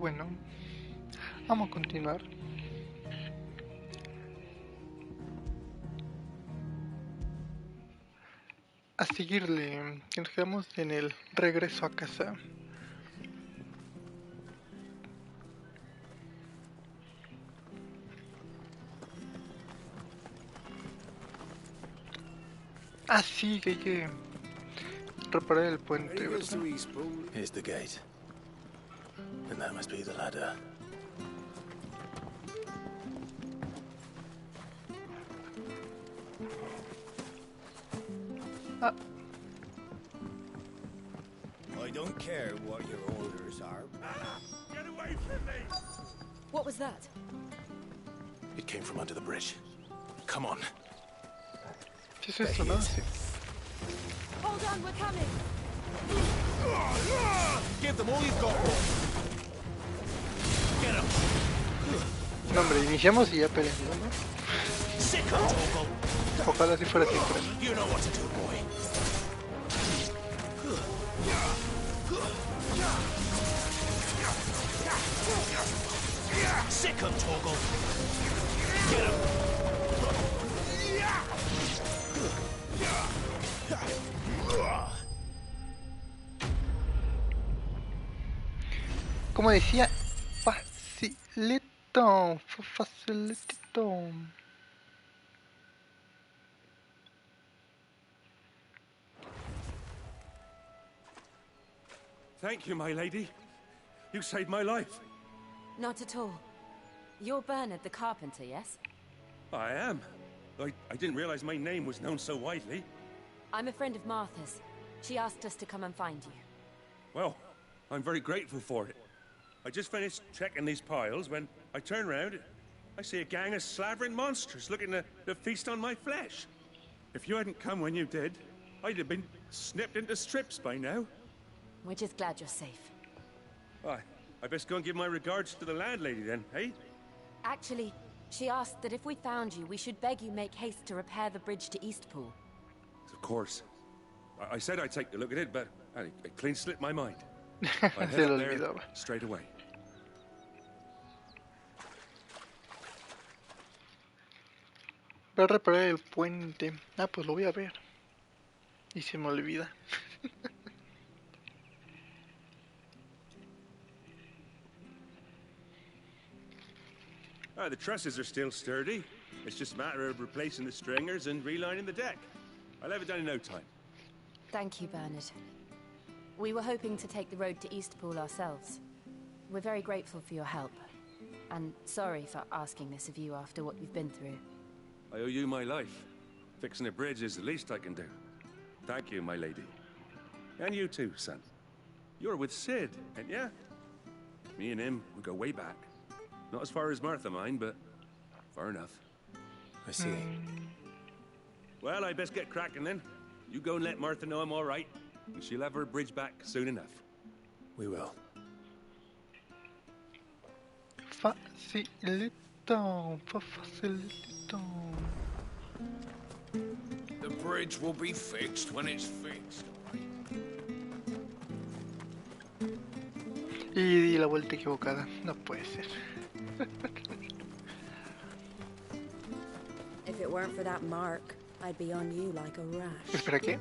bueno, vamos a continuar. A seguirle, que nos quedamos en el regreso a casa. Ah, sí, que hay que reparar el puente, ¿verdad? Here's the gate. And that must be the ladder. Ah, I don't care what your orders are. Get away from me! What was that? It came from under the bridge. Come on. ¿qué es esto, no? Sí. Hold on, we're coming. Give them all you've got. Get them. No, hombre, iniciamos y ya peleando, ¿no? Sick of Toggle. Ojalá si fuera siempre. You know what to do, boy. Sick of Toggle. Get him. Como decía, facilito, facilito. Thank you, my lady. You saved my life. Not at all. You're Bernard the carpenter, yes? I am. I didn't realize my name was known so widely. I'm a friend of Martha's. She asked us to come and find you. Well, I'm very grateful for it. I just finished checking these piles when I turn around. I see a gang of slavering monsters looking to feast on my flesh. If you hadn't come when you did, I'd have been snipped into strips by now. We're just glad you're safe. I best go and give my regards to the landlady then, eh? Actually, she asked that if we found you, we should beg you make haste to repair the bridge to Eastpool. Of course. I said I'd take a look at it, but it clean slipped my mind. I'd Se head lo up there olvidaba. straight away. Voy a reparar el puente. Ah, pues lo voy a ver. Y se me olvida. The trusses are still sturdy. It's just a matter of replacing the stringers and relining the deck. I'll have it done in no time. Thank you, Bernard. We were hoping to take the road to Eastpool ourselves. We're very grateful for your help. And sorry for asking this of you after what you've been through. I owe you my life. Fixing a bridge is the least I can do. Thank you, my lady. And you too, son. You're with Sid, ain't ya? Me and him, we go way back. Not as far as Martha, mind, but far enough. I see. Well, I best get cracking then. You go and let Martha know I'm all right, and she'll have her bridge back soon enough. We will. Facilito, facilito. The bridge will be fixed when it's fixed. Y di la vuelta equivocada. No puede ser. If it weren't for that mark, I'd be on you like a rash. Espera, ¿qué?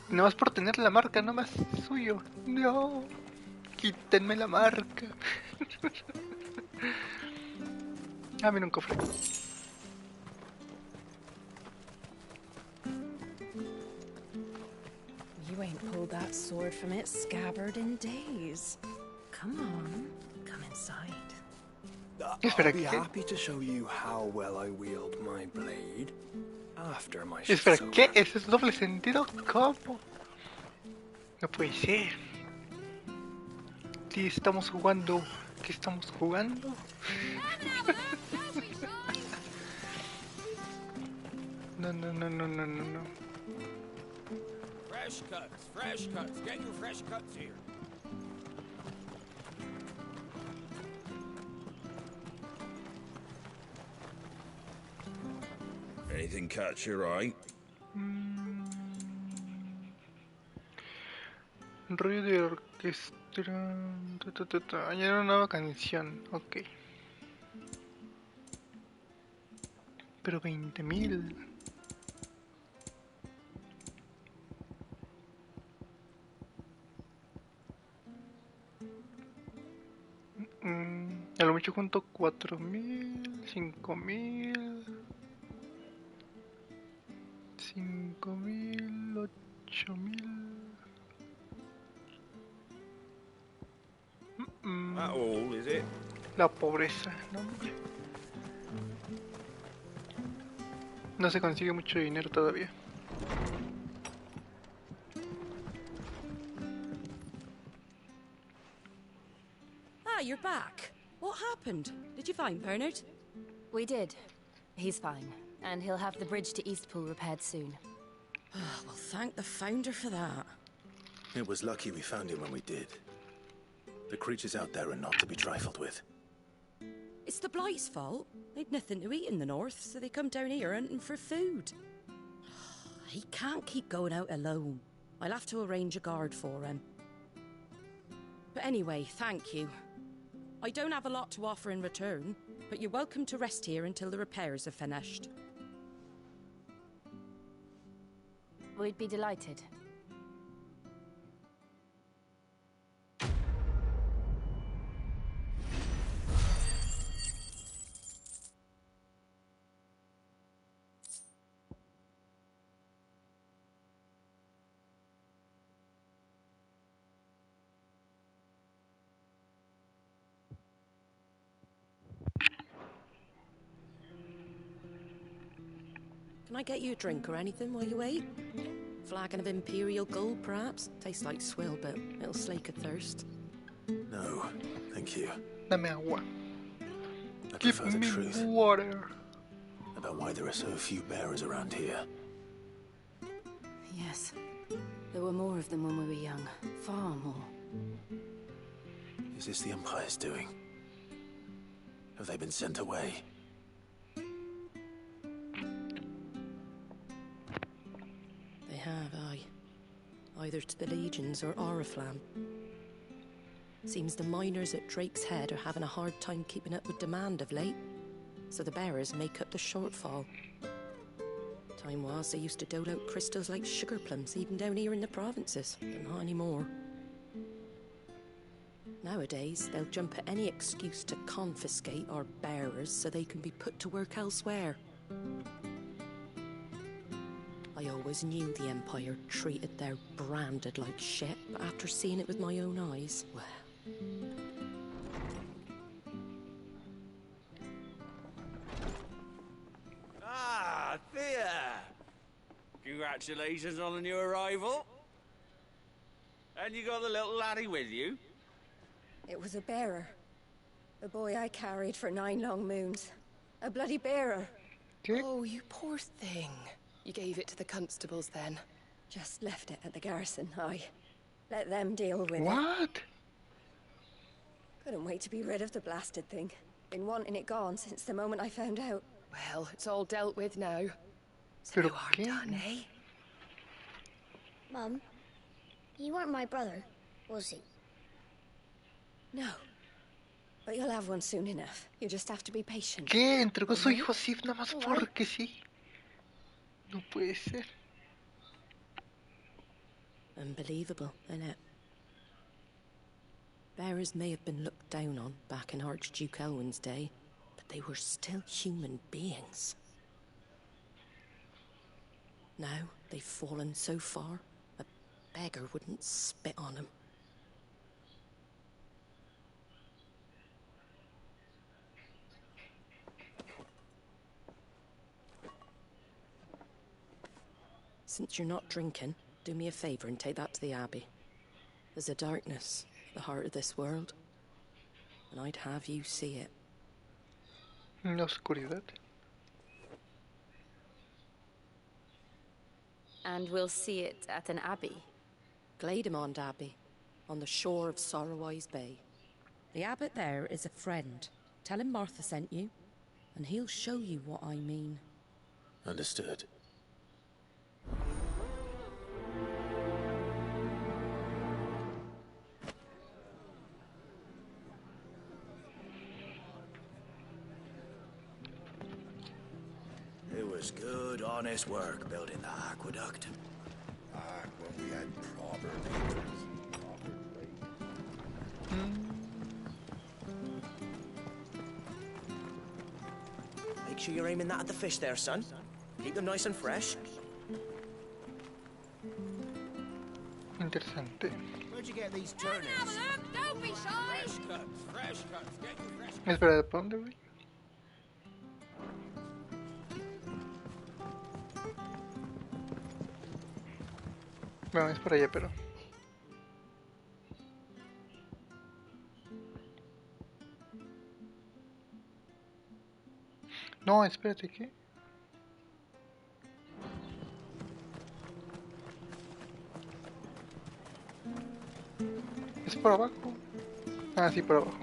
No más por tener la marca, no más suyo. No. Quítenme la marca. Ah, mira un cofre. You ain't pulled that sword from its scabbard in days. Come on, come inside. Espera, I'll be ¿qué? happy to show you how well I wield my blade after my Espera, shift's ¿qué? over. ¿Eso es doble sentido? ¿Cómo? No puede ser. Sí, estamos jugando. ¿Qué estamos jugando? No, no, no, no, no, no, no. Fresh cuts, fresh cuts. Get your fresh cuts here. Anything catch your eye? Rollo de orquesta. Añadir una nueva canción. Ok. Pero 20.000. A lo mucho junto 4.000, 5.000, 5.000, 8.000. That all, is it? La pobreza, ¿no? No se consigue mucho dinero todavía. Ah, you're back. What happened? Did you find Bernard? We did. He's fine, and he'll have the bridge to Eastpool repaired soon. Well, thank the founder for that. It was lucky we found him when we did. The creatures out there are not to be trifled with. It's the Blight's fault. They'd nothing to eat in the north, so they come down here hunting for food. He can't keep going out alone. I'll have to arrange a guard for him. But anyway, thank you. I don't have a lot to offer in return, but you're welcome to rest here until the repairs are finished. We'd be delighted. Can I get you a drink or anything while you wait? Flagon of Imperial Gold, perhaps? Tastes like swill, but it'll slake a thirst. No, thank you. Dame agua. I Give prefer the me truth water. about why there are so few bearers around here. Yes. There were more of them when we were young. Far more. Is this the Empire's doing? Have they been sent away? They have, aye. Either to the Legions or Oriflamme. Seems the miners at Drake's Head are having a hard time keeping up with demand of late, so the bearers make up the shortfall. Time was they used to dole out crystals like sugar plums even down here in the provinces, but not anymore. Nowadays, they'll jump at any excuse to confiscate our bearers so they can be put to work elsewhere. I always knew the Empire treated their branded like shit, but after seeing it with my own eyes, well... Ah, Thea! Congratulations on the new arrival. And you got the little laddie with you? It was a bearer. The boy I carried for 9 long moons. A bloody bearer. Oh, you poor thing. You gave it to the constables then? Just left it at the garrison, I let them deal with it. What? Couldn't wait to be rid of the blasted thing. Been wanting it gone since the moment I found out. Well, it's all dealt with now. So Pero no harm ¿qué? done, eh? Mum, he weren't my brother, was he? No. But you'll have one soon enough. You just have to be patient. ¿Qué? Entregó su hijo así nada más porque sí. No puede ser. Unbelievable, innit? Bearers may have been looked down on back in Archduke Elwin's day, but they were still human beings. Now they've fallen so far, a beggar wouldn't spit on them. Since you're not drinking, do me a favour and take that to the Abbey. There's a darkness at the heart of this world, and I'd have you see it. La oscuridad. And we'll see it at an abbey. Glademond Abbey, on the shore of Sorrowise Bay. The abbot there is a friend. Tell him Martha sent you, and he'll show you what I mean. Understood. honest work building the aqueduct. When we had proper leaders. Make sure you're aiming that at the fish there, son. Keep them nice and fresh. Interesante. Where'd you get these turnips? Don't be shy! Fresh cuts. Get your fresh Espera, ¿para dónde voy? Bueno, es por allá, pero... No, espérate, ¿qué? ¿Es por abajo? Ah, sí, por abajo.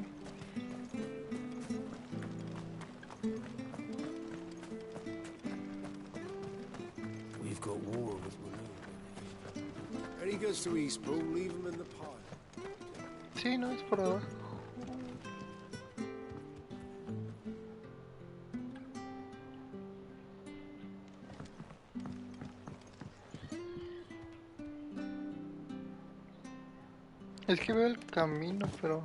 We've got war with Manila. When he goes to Eastpool, leave him in the pot. Sí, no, es por abajo. Es que veo el camino, pero...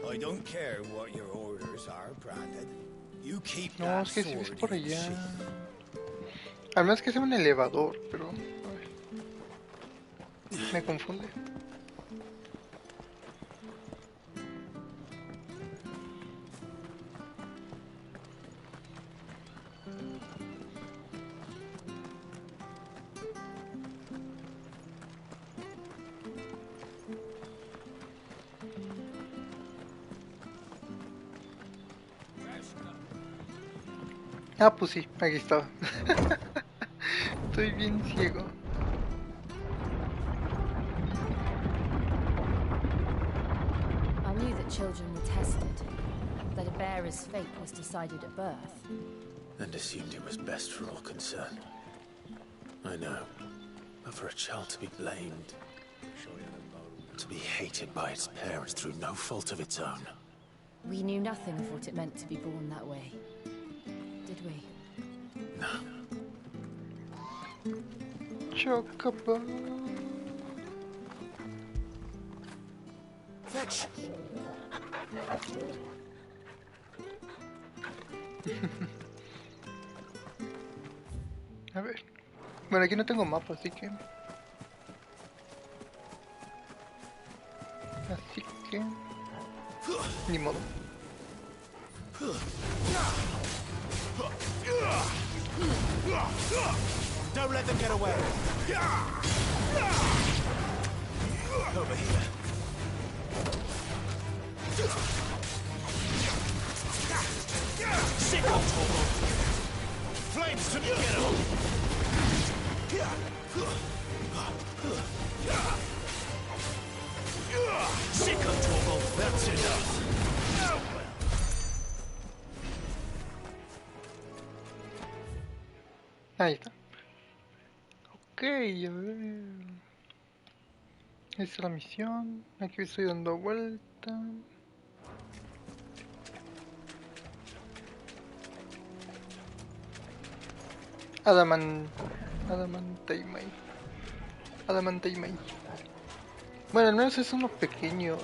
I don't care what your orders are, Brandon. You keep No, that es que sí sword es por in allá. sheath. Al menos que sea un elevador, pero... ay, me confunde. Ah, pues sí, aquí estaba. Estoy bien ciego. I knew that children were tested, that a bearer's fate was decided at birth. And assumed it was best for all concerned. I know. But for a child to be blamed, to be hated by its parents through no fault of its own. We knew nothing of what it meant to be born that way, did we? No. Chocobo. Fetch. A ver. Bueno, aquí no tengo mapa, así que... Ni modo. Don't let them get away. Over here. Sick of trouble. Flames to me, get him. Sick of trouble. That's enough. Ahí está. Ok, a ver. Esta es la misión. Aquí estoy dando vuelta. Adamantaimai. Bueno, al menos es uno pequeño.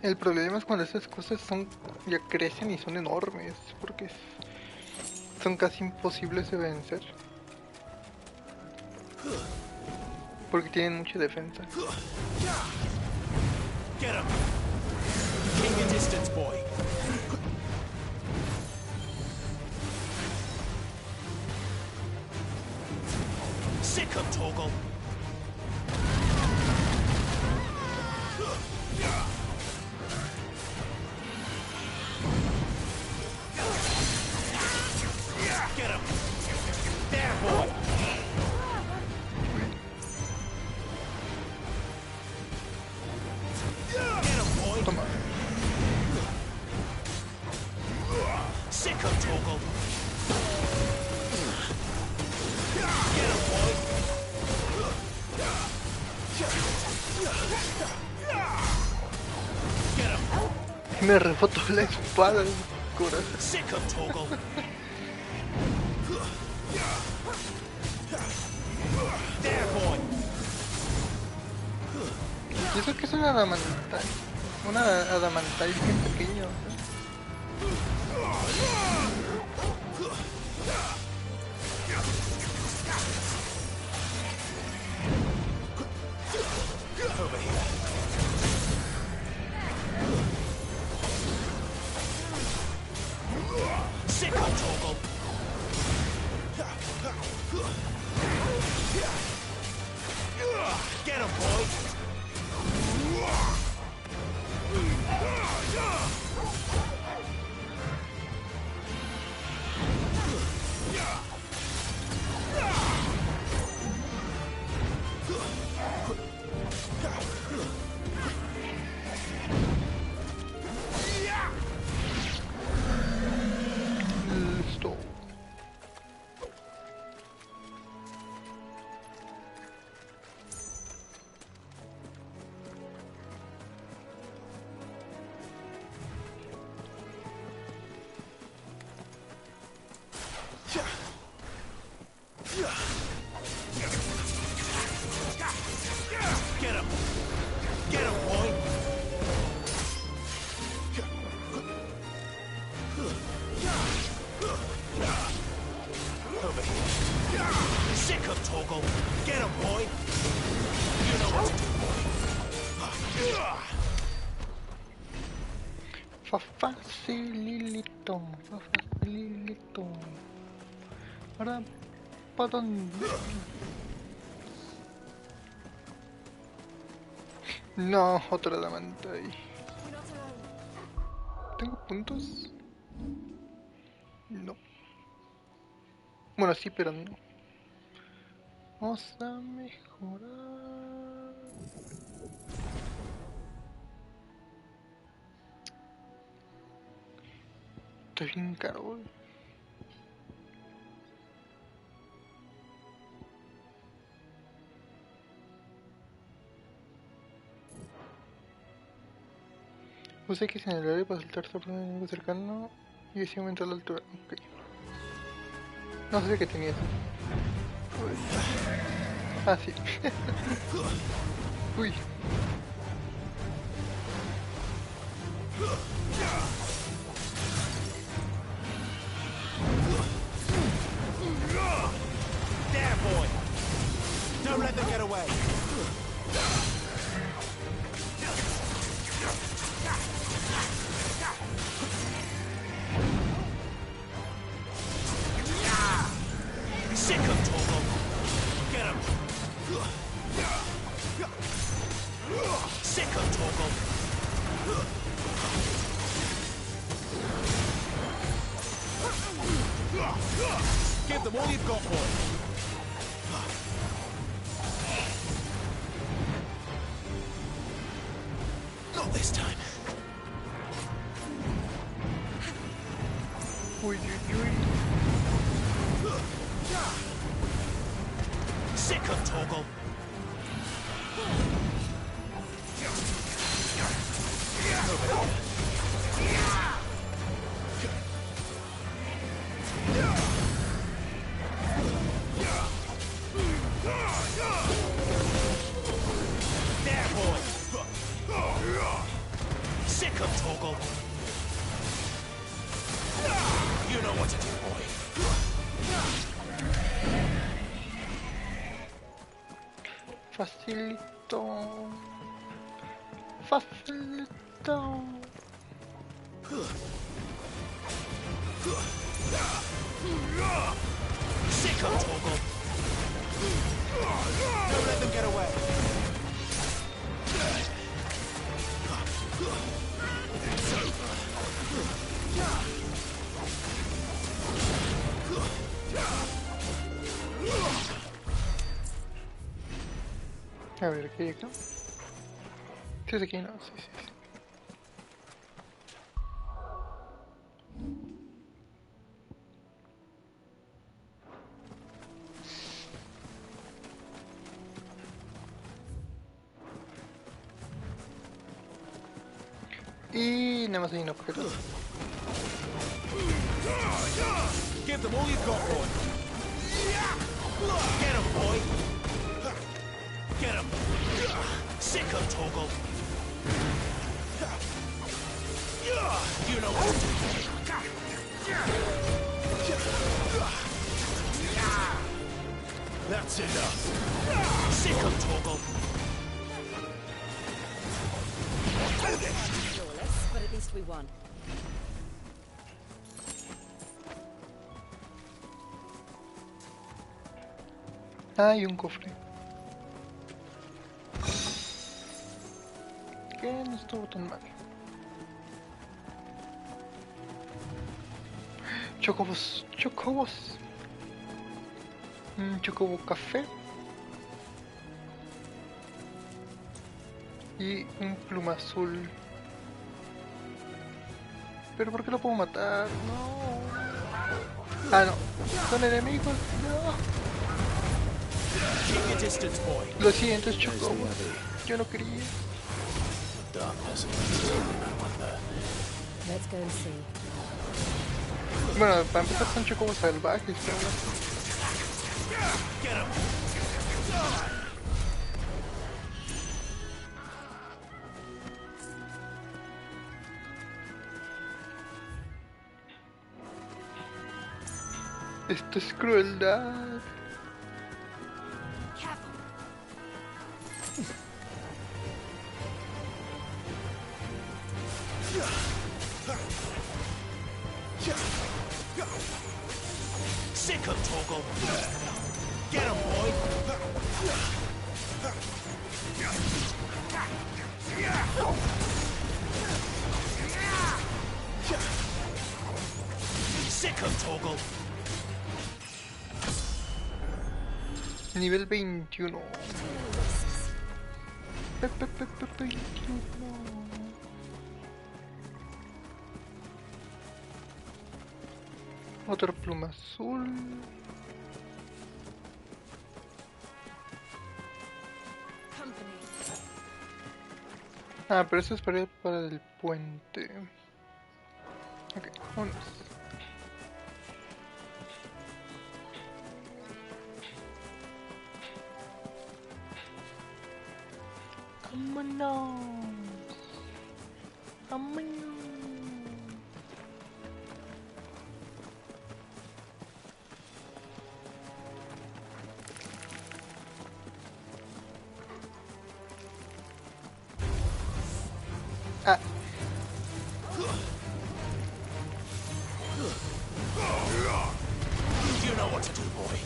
El problema es cuando estas cosas ya crecen y son enormes, porque son casi imposibles de vencer. Porque tienen mucha defensa. Get him. Keep your distance, boy. Sick of Toggle. Get him. There, boy. Get him, boy. Toma. Sick of Toggle. Get him, boy. Me rebotó la espada, corazón. Y eso que es una adamantal. Una adamantal bien pequeño. Get him, boy! Listo. Get him! Get him, boy! Over here. Sick of Toggle! Get him, boy! You know what to do, boy. Fa facilito, fa facilito. Ahora, ¿para dónde? No, otra adamantal ahí. ¿Tengo puntos? No. Bueno, sí, pero no. Vamos a mejorar. Está bien caro. Puse que en el área para saltar sobre un enemigo cercano y así aumentar la altura. Ok. No sé qué tenía eso. Uy. Ah, sí. Uy. There, boy! Don't let them get away! Sick of Togo! Get him! Sick of Togo! Give them all you've got, boy! Not this time. Uy, uy, uy. Sick of Toggle! There, boy! Sick of Toggle! You know what to do, boy! Facilito. Facilito. Sick of Toggle! Don't let them get away! A ver, ¿qué hay acá? Sí, es aquí, no, sí, sí, sí. Y nada más hay un objeto. Give them all you've got, boy. Get him, boy. Get him. Sick of Toggle. You know what to do. That's enough. Sick of Toggle. Flawless, but at least we won. Ah, y un cofre. Que no estuvo tan mal. Chocobos, chocobos. Chocobo café. Y un pluma azul. ¿Pero por qué lo puedo matar? No. Ah, no. Son enemigos. No. Keep your distance, boy. Lo siento, Chocobo. Yo no quería. Let's go and see. Bueno, para empezar son chocobos salvajes, pero no. Get him. Esto es crueldad. Sick of Toggle. Get him, boy. Sick of Toggle. Nivel 21. 21. Otra pluma azul. Ah, pero eso es para el puente. Ok, vámonos. Vámonos. Vámonos. Ah. You know what to do, boy.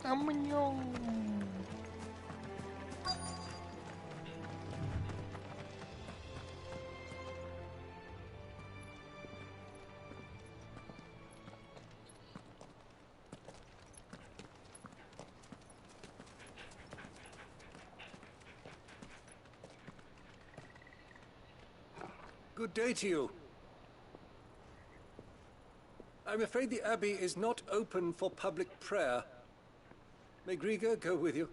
Vámonos. Good day to you. I'm afraid the Abbey is not open for public prayer. May Griga go with you?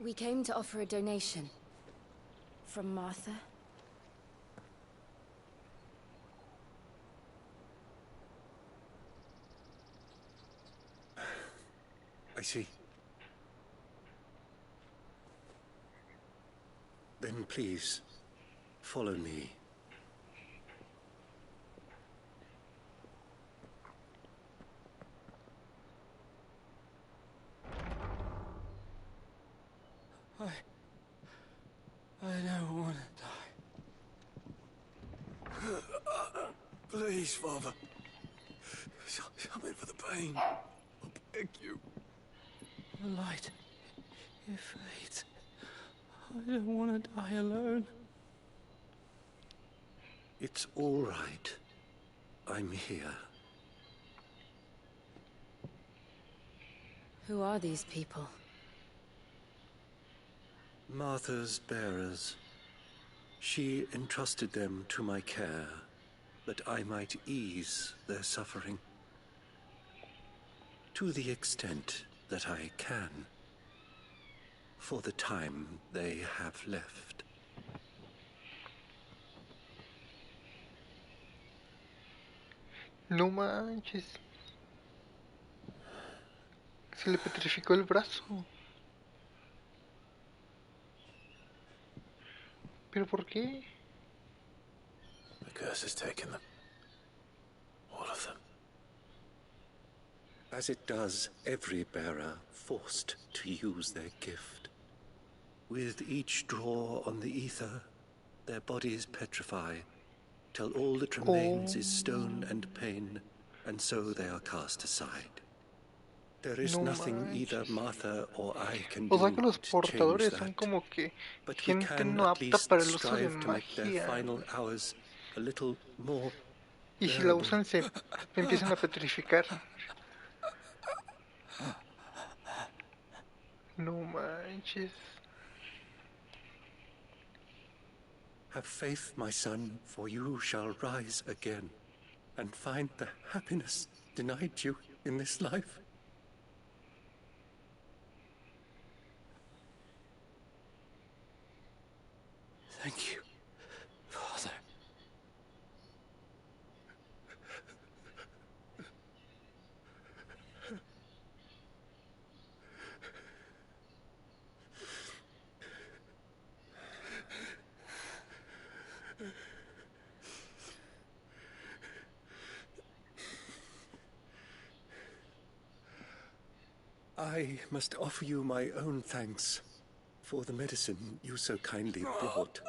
We came to offer a donation. From Martha. I see. Then please, follow me. I don't want to die. Please, Father. Come in for the pain. I beg you. The light, it fades. I don't want to die alone. It's all right. I'm here. Who are these people? Martha's bearers. She entrusted them to my care, that I might ease their suffering. To the extent that I can for the time they have left. No manches. Se le petrificó el brazo. ¿Pero por qué? The curse has taken them. All of them. As it does every bearer forced to use their gift. With each draw on the ether, their bodies petrify, till all that remains is stone and pain, and so they are cast aside. There is nothing either Martha or I can do O sea que los to change portadores son that, como que but we gente can no at apta least para el uso de strive to make their magia. final hours a little more Y si la bearable. usan se empiezan a petrificar. No manches. Have faith, my son, for you shall rise again and find the happiness denied you in this life. Thank you, Father. I must offer you my own thanks for the medicine you so kindly brought.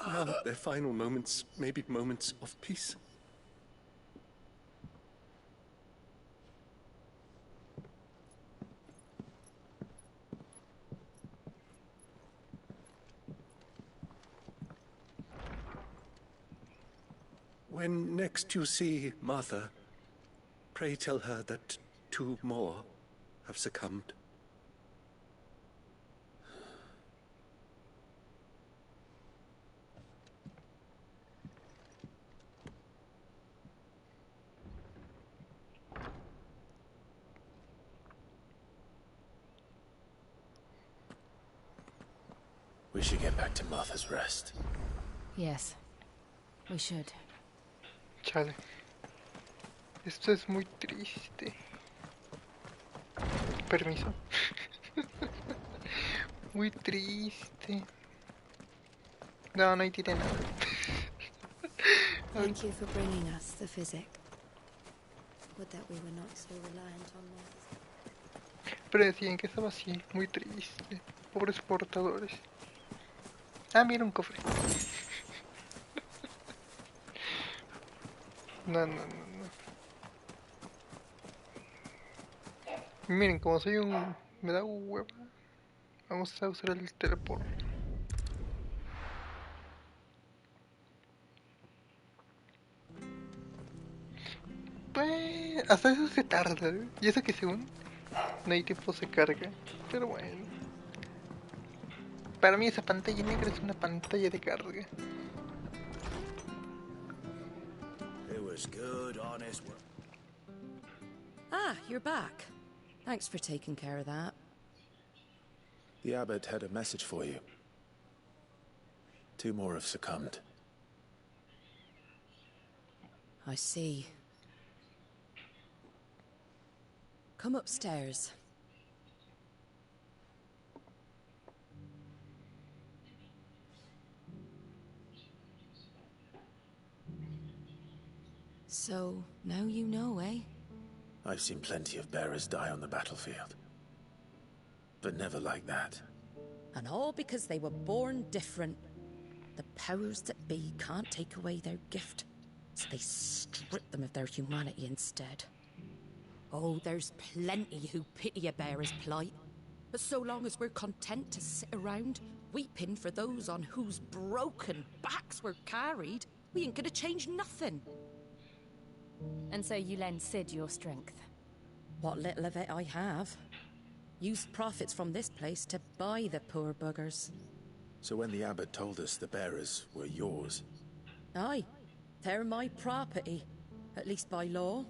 Now their final moments may be moments of peace. When next you see Martha, pray tell her that 2 more have succumbed. We should get back to Martha's Rest. Yes, we should. Chale. Esto es muy triste. Permiso. Muy triste. No, no tiré nada. Thank you for bringing us the physic. Would that we were not so reliant on this. Pero decían que estaba así, muy triste. Pobres portadores. Ah, mira un cofre. No, no, no, no. Miren, como soy un... me da hueva. Vamos a usar el teleport. Pues, hasta eso se tarda, ¿eh? Y eso que según no hay tiempo se carga. Pero bueno. Para mí esa pantalla negra es una pantalla de carga. It was good, honest work. Ah, you're back. Thanks for taking care of that. The abbot had a message for you. 2 more have succumbed. I see. Come upstairs. So, now you know, eh? I've seen plenty of bearers die on the battlefield. But never like that. And all because they were born different. The powers that be can't take away their gift, so they strip them of their humanity instead. Oh, there's plenty who pity a bearer's plight. But so long as we're content to sit around, weeping for those on whose broken backs we're carried, we ain't gonna change nothing. And so you lend Sid your strength? What little of it I have. Used profits from this place to buy the poor buggers. So when the abbot told us the bearers were yours... Aye, they're my property, at least by law.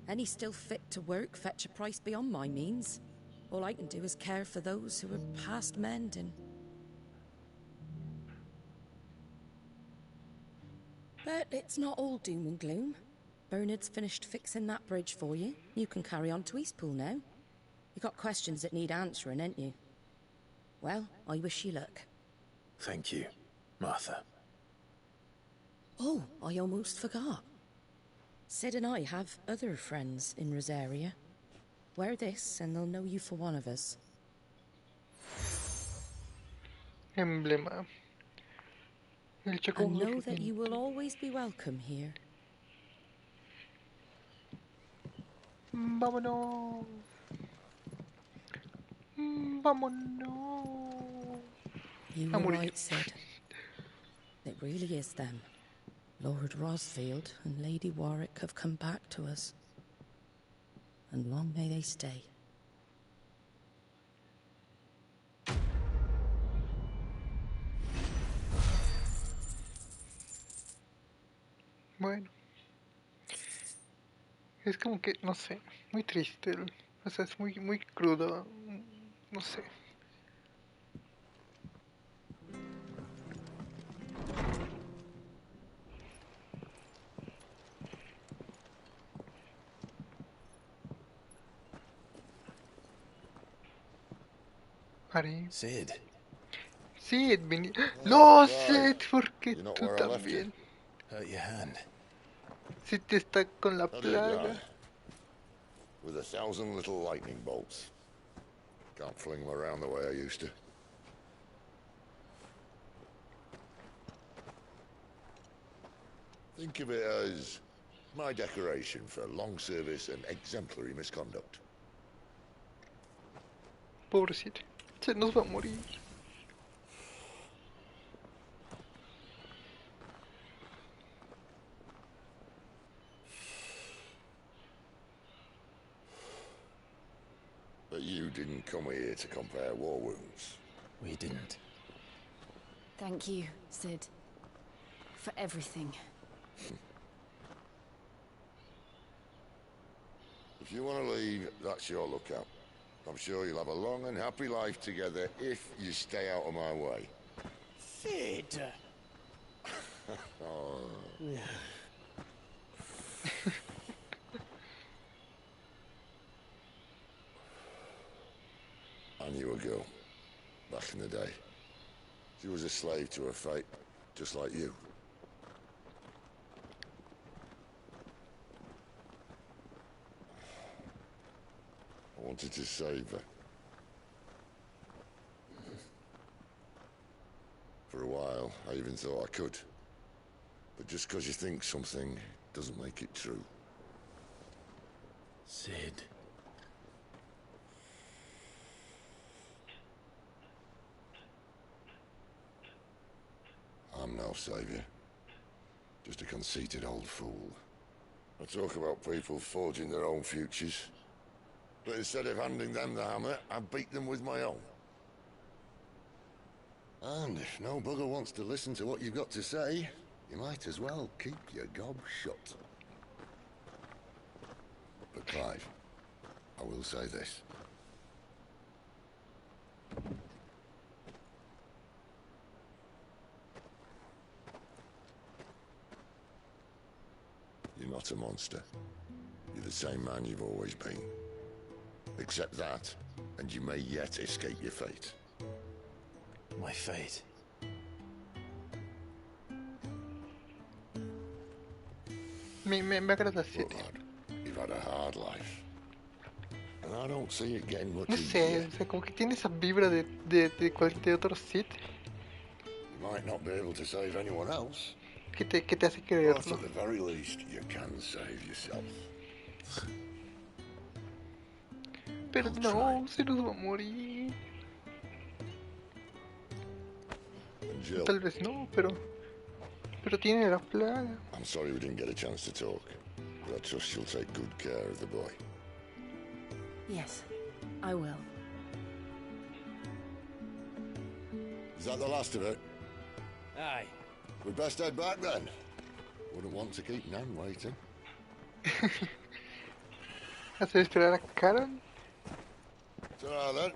Any still fit to work fetch a price beyond my means. All I can do is care for those who are past mending. But it's not all doom and gloom. Bernard's finished fixing that bridge for you. You can carry on to Eastpool now. You got questions that need answering, ain't you? Well, I wish you luck. Thank you, Martha. Oh, I almost forgot. Sid and I have other friends in Rosaria. Wear this and they'll know you for one of us. Emblema. El chaco And know that you will always be welcome here. Vámonos. Vámonos. You were right, Sid. It really is them. Lord Rosfield and Lady Warwick have come back to us. And long may they stay. Bueno. Es como que, no sé, muy triste. O sea, es muy crudo. No sé. Sid. Sid, no, Sid, ¿por qué tú también? Hurt your hand. Sid está con la plaga. With 1,000 little lightning bolts. Can't fling them around the way I used to. Think of it as my decoration for long service and exemplary misconduct. Pobrecito, se nos va a morir. But you didn't come here to compare war wounds. We didn't. Thank you, Sid. For everything. If you want to leave, that's your lookout. I'm sure you'll have a long and happy life together if you stay out of my way. Sid! Oh. I knew a girl, back in the day. She was a slave to her fate, just like you. I wanted to save her. For a while, I even thought I could. But just because you think something doesn't make it true. Sid. I'm no savior. Just a conceited old fool. I talk about people forging their own futures. But instead of handing them the hammer, I beat them with my own. And if no bugger wants to listen to what you've got to say, you might as well keep your gob shut. But Clive, I will say this. You're not a monster. You're the same man you've always been. Accept that, and you may yet escape your fate. My fate? Me agrada Sid. You've had a hard life. And I don't see it getting much No sé, o sea, como que tiene esa vibra de cualquier otro Sid. You might not be able to save anyone else. Que te hace But creerlo. at the very least, you can save yourself. Pero no, se nos va a morir. Jill, Tal vez no, pero tiene la plaga. I'm sorry we didn't get a chance to talk, but I trust you'll take good care of the boy. Yes, I will. Is that the last of it? Aye. We'd best head back then. Wouldn't want to keep Nan waiting. ¿Hacer esperar a Karen? It's all right, then.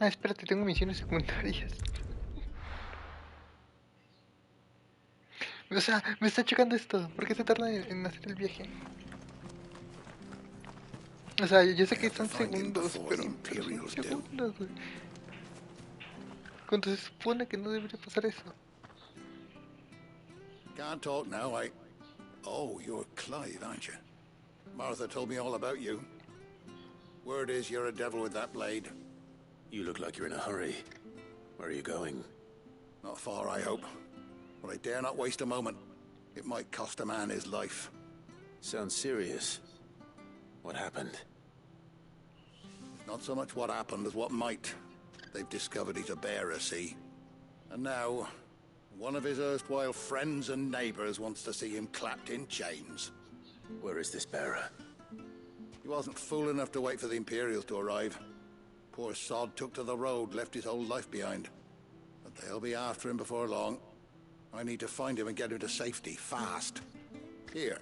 Ah, espérate, tengo misiones secundarias. O sea, me está chocando esto. ¿Por qué se tarda en hacer el viaje? O sea, yo sé que son segundos, pero son segundos, güey. Cuando se supone que no debería pasar eso. Can't talk now, Oh, you're Clive, aren't you? Martha told me all about you. Word is you're a devil with that blade. You look like you're in a hurry. Where are you going? Not far, I hope. But I dare not waste a moment. It might cost a man his life. Sounds serious. What happened? Not so much what happened as what might. They've discovered he's a bearer, see? And now, one of his erstwhile friends and neighbors wants to see him clapped in chains. Where is this bearer? He wasn't fool enough to wait for the Imperials to arrive. Poor sod took to the road, left his whole life behind. But they'll be after him before long. I need to find him and get him to safety, fast. Here.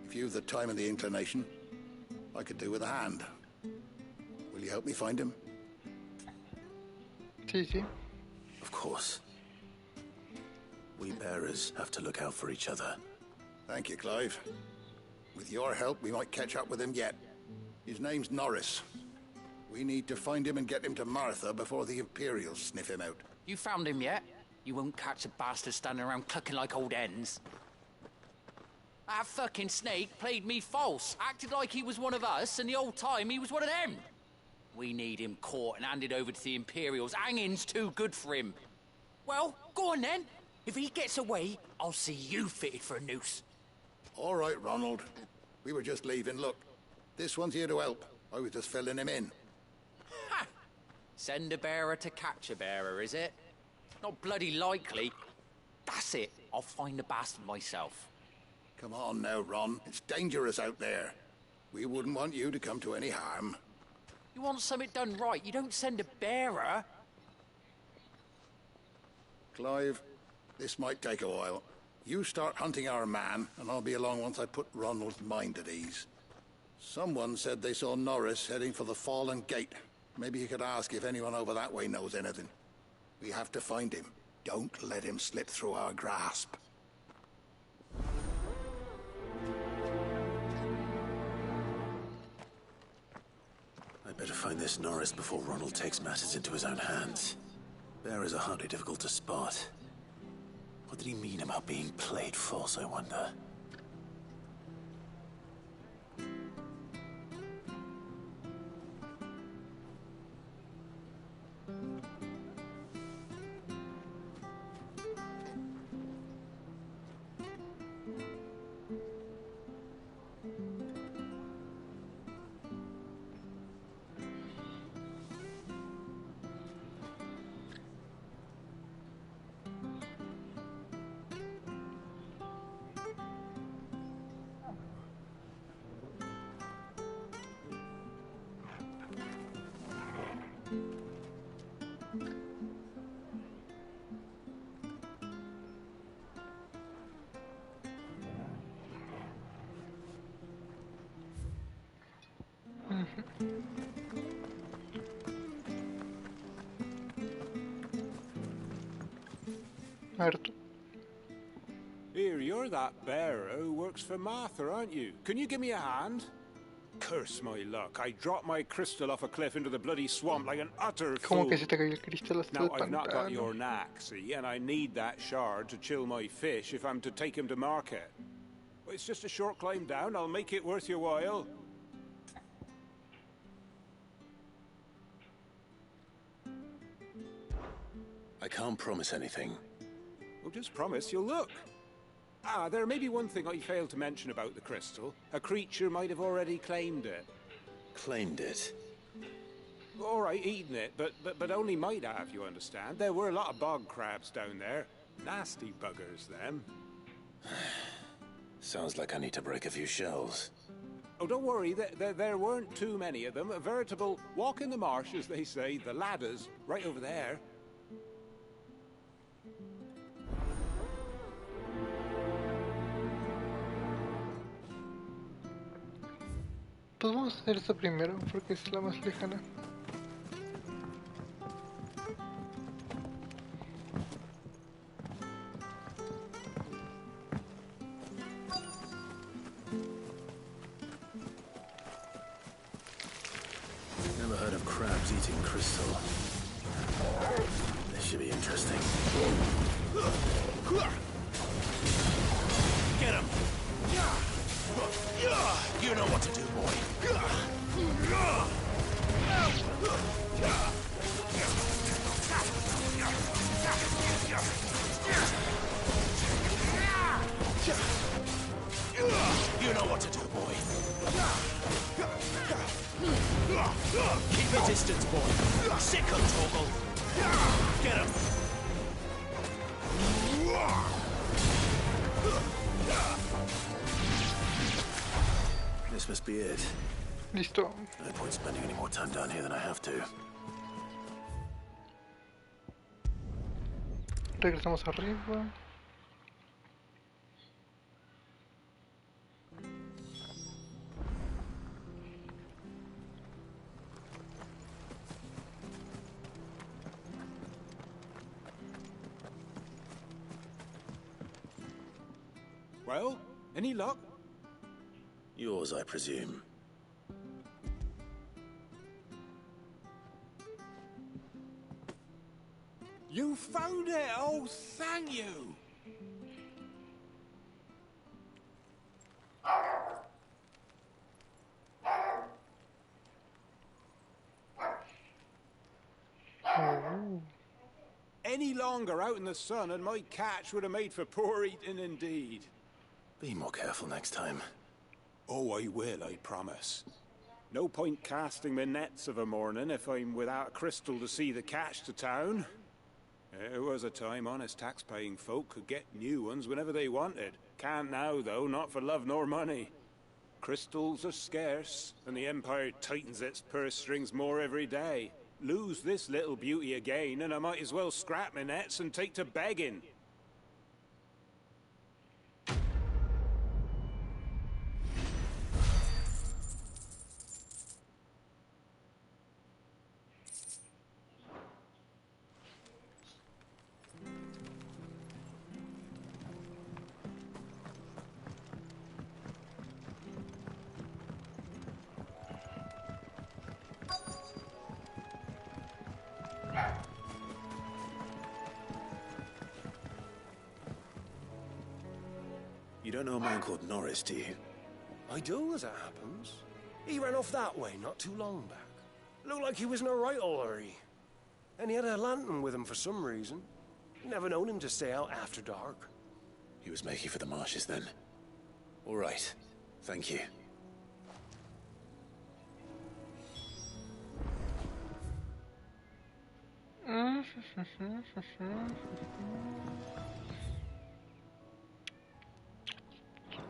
If you've the time and the inclination, I could do with a hand. Will you help me find him? Sí, sí. Of course. We bearers have to look out for each other. Thank you, Clive. With your help, we might catch up with him yet. His name's Norris. We need to find him and get him to Martha before the Imperials sniff him out. You found him yet? You won't catch a bastard standing around clucking like old hens. That fucking snake played me false, acted like he was one of us, and the whole time he was one of them. We need him caught and handed over to the Imperials. Hanging's too good for him. Well, go on then. If he gets away, I'll see you fitted for a noose. All right, Ronald. We were just leaving. Look, this one's here to help. I was just filling him in. Ha! Send a bearer to catch a bearer, is it? Not bloody likely. That's it. I'll find the bastard myself. Come on now, Ron. It's dangerous out there. We wouldn't want you to come to any harm. You want something done right, you don't send a bearer. Clive, this might take a while. You start hunting our man, and I'll be along once I put Ronald's mind at ease. Someone said they saw Norris heading for the Fallen Gate. Maybe you could ask if anyone over that way knows anything. We have to find him. Don't let him slip through our grasp. I'd better find this Norris before Ronald takes matters into his own hands. Bearers are hardly difficult to spot. What did he mean about being played false, I wonder? A ver tú. Here, you're You're that bearer who works for Martha, aren't you? Can you give me a hand? Curse my luck. I dropped my crystal off a cliff into the bloody swamp like an utter fool. ¿Cómo que se te cayó el cristal hasta Now, el I've not got pantano? your knack, see, and I need that shard to chill my fish if I'm to take him to market. It's just a short climb down. I'll make it worth your while. I can't promise anything. Well, just promise you'll look. Ah, there may be one thing I failed to mention about the crystal. A creature might have already claimed it. Claimed it? All right, eaten it, but only might have, you understand. There were a lot of bog crabs down there. Nasty buggers, them. Sounds like I need to break a few shells. Oh, don't worry, there weren't too many of them. A veritable walk in the marsh, as they say. The ladders, right over there. Pues vamos a hacer esto primero, porque es la más lejana. Never heard of crabs eating crystal. This should be interesting. Get him! You know what to do, boy. You know what to do, boy. Keep your distance, boy. Sick of Torgal. Get him. This must be it. Listo. No point spending any more time down here than I have to. Regresamos arriba. Well, any luck? Yours, I presume. You found it! Oh, thank you! Oh. Any longer out in the sun and my catch would have made for poor eating indeed. Be more careful next time. Oh, I will, I promise. No point casting my nets of a morning if I'm without a crystal to see the catch to town. There was a time honest tax-paying folk could get new ones whenever they wanted. Can't now, though, not for love nor money. Crystals are scarce, and the Empire tightens its purse strings more every day. Lose this little beauty again, and I might as well scrap my nets and take to begging. You don't know a man called Norris, do you? I do, as it happens. He ran off that way not too long back. Looked like he was in a right old hurry. And he had a lantern with him for some reason. Never known him to stay out after dark. He was making for the marshes then. All right. Thank you.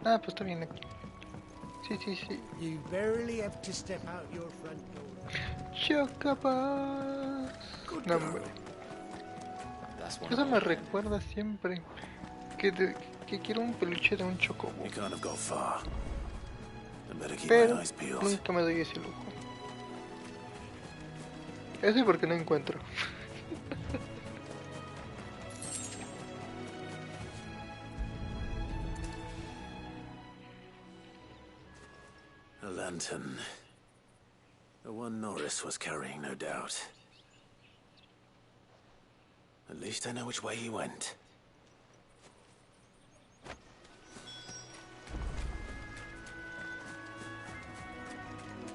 Ah, pues está bien aquí. Sí, sí, sí. You barely have to step out your front door. Chocabas. No, hombre. Eso me recuerda siempre que quiero un peluche de un chocobo. Pero nunca me doy ese lujo. Eso es porque no encuentro. lantern. The one Norris was carrying, no doubt. At least I know which way he went.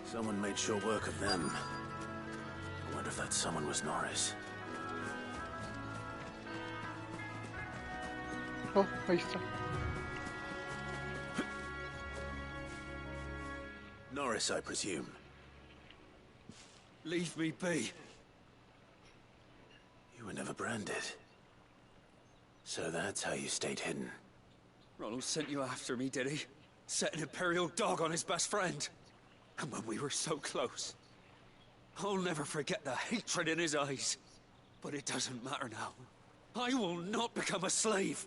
Someone made short work of them. I wonder if that someone was Norris. Oh, ahí está. Norris, I presume. Leave me be. You were never branded. So that's how you stayed hidden. Ronald sent you after me, did he? Set an Imperial dog on his best friend. And when we were so close. I'll never forget the hatred in his eyes. But it doesn't matter now. I will not become a slave.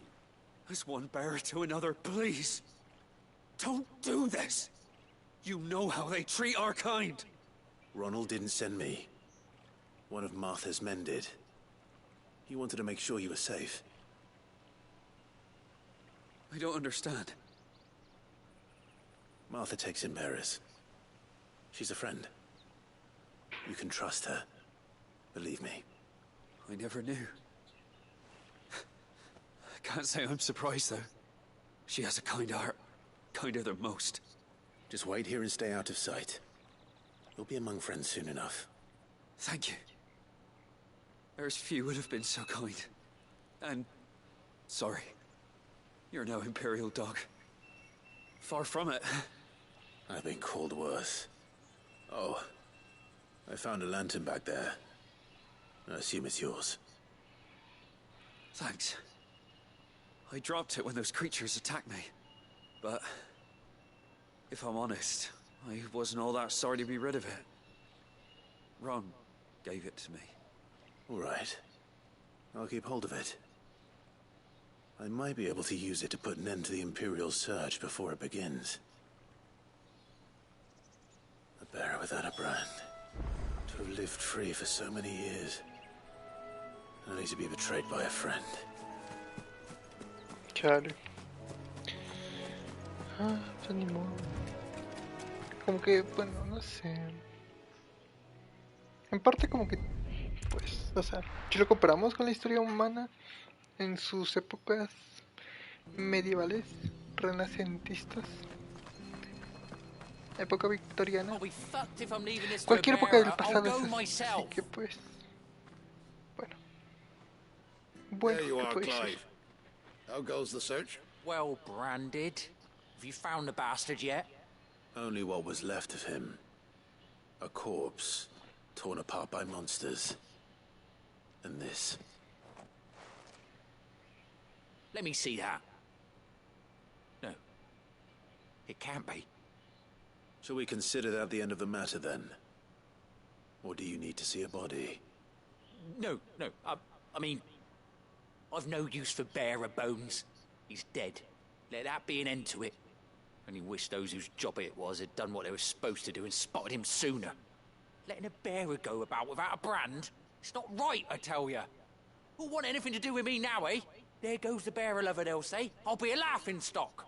As one bearer to another, please. Don't do this. You know how they treat our kind. Ronald didn't send me. One of Martha's men did. He wanted to make sure you were safe. I don't understand. Martha takes in bearers. She's a friend. You can trust her. Believe me. I never knew. I can't say I'm surprised, though. She has a kind heart. Kinder than most. Just wait here and stay out of sight. You'll be among friends soon enough. Thank you. There's few would have been so kind. And... sorry. You're no Imperial dog. Far from it. I've been called worse. Oh. I found a lantern back there. I assume it's yours. Thanks. I dropped it when those creatures attacked me. But... if I'm honest, I wasn't all that sorry to be rid of it. Ron gave it to me. All right. I'll keep hold of it. I might be able to use it to put an end to the Imperial surge before it begins. A bearer without a brand. To have lived free for so many years. Only to be betrayed by a friend. Chale. Ah, pues ni modo. Como que, bueno, no sé. En parte como que, pues, o sea, si lo comparamos con la historia humana en sus épocas medievales, renacentistas, época victoriana, cualquier época del pasado es así que pues, bueno, There you ¿qué are, puede ser? Clive. How goes the search? Well branded. Have you found the bastard yet? Only what was left of him. A corpse, torn apart by monsters. And this. Let me see that. No. It can't be. Shall we consider that the end of the matter, then? Or do you need to see a body? No. I mean... I've no use for bearer bones. He's dead. Let that be an end to it. Only wish those whose job it was had done what they were supposed to do and spotted him sooner. Letting a bearer go about without a brand? It's not right, I tell ya. Who'll want anything to do with me now, eh? There goes the bearer lover, they'll say. I'll be a laughing stock.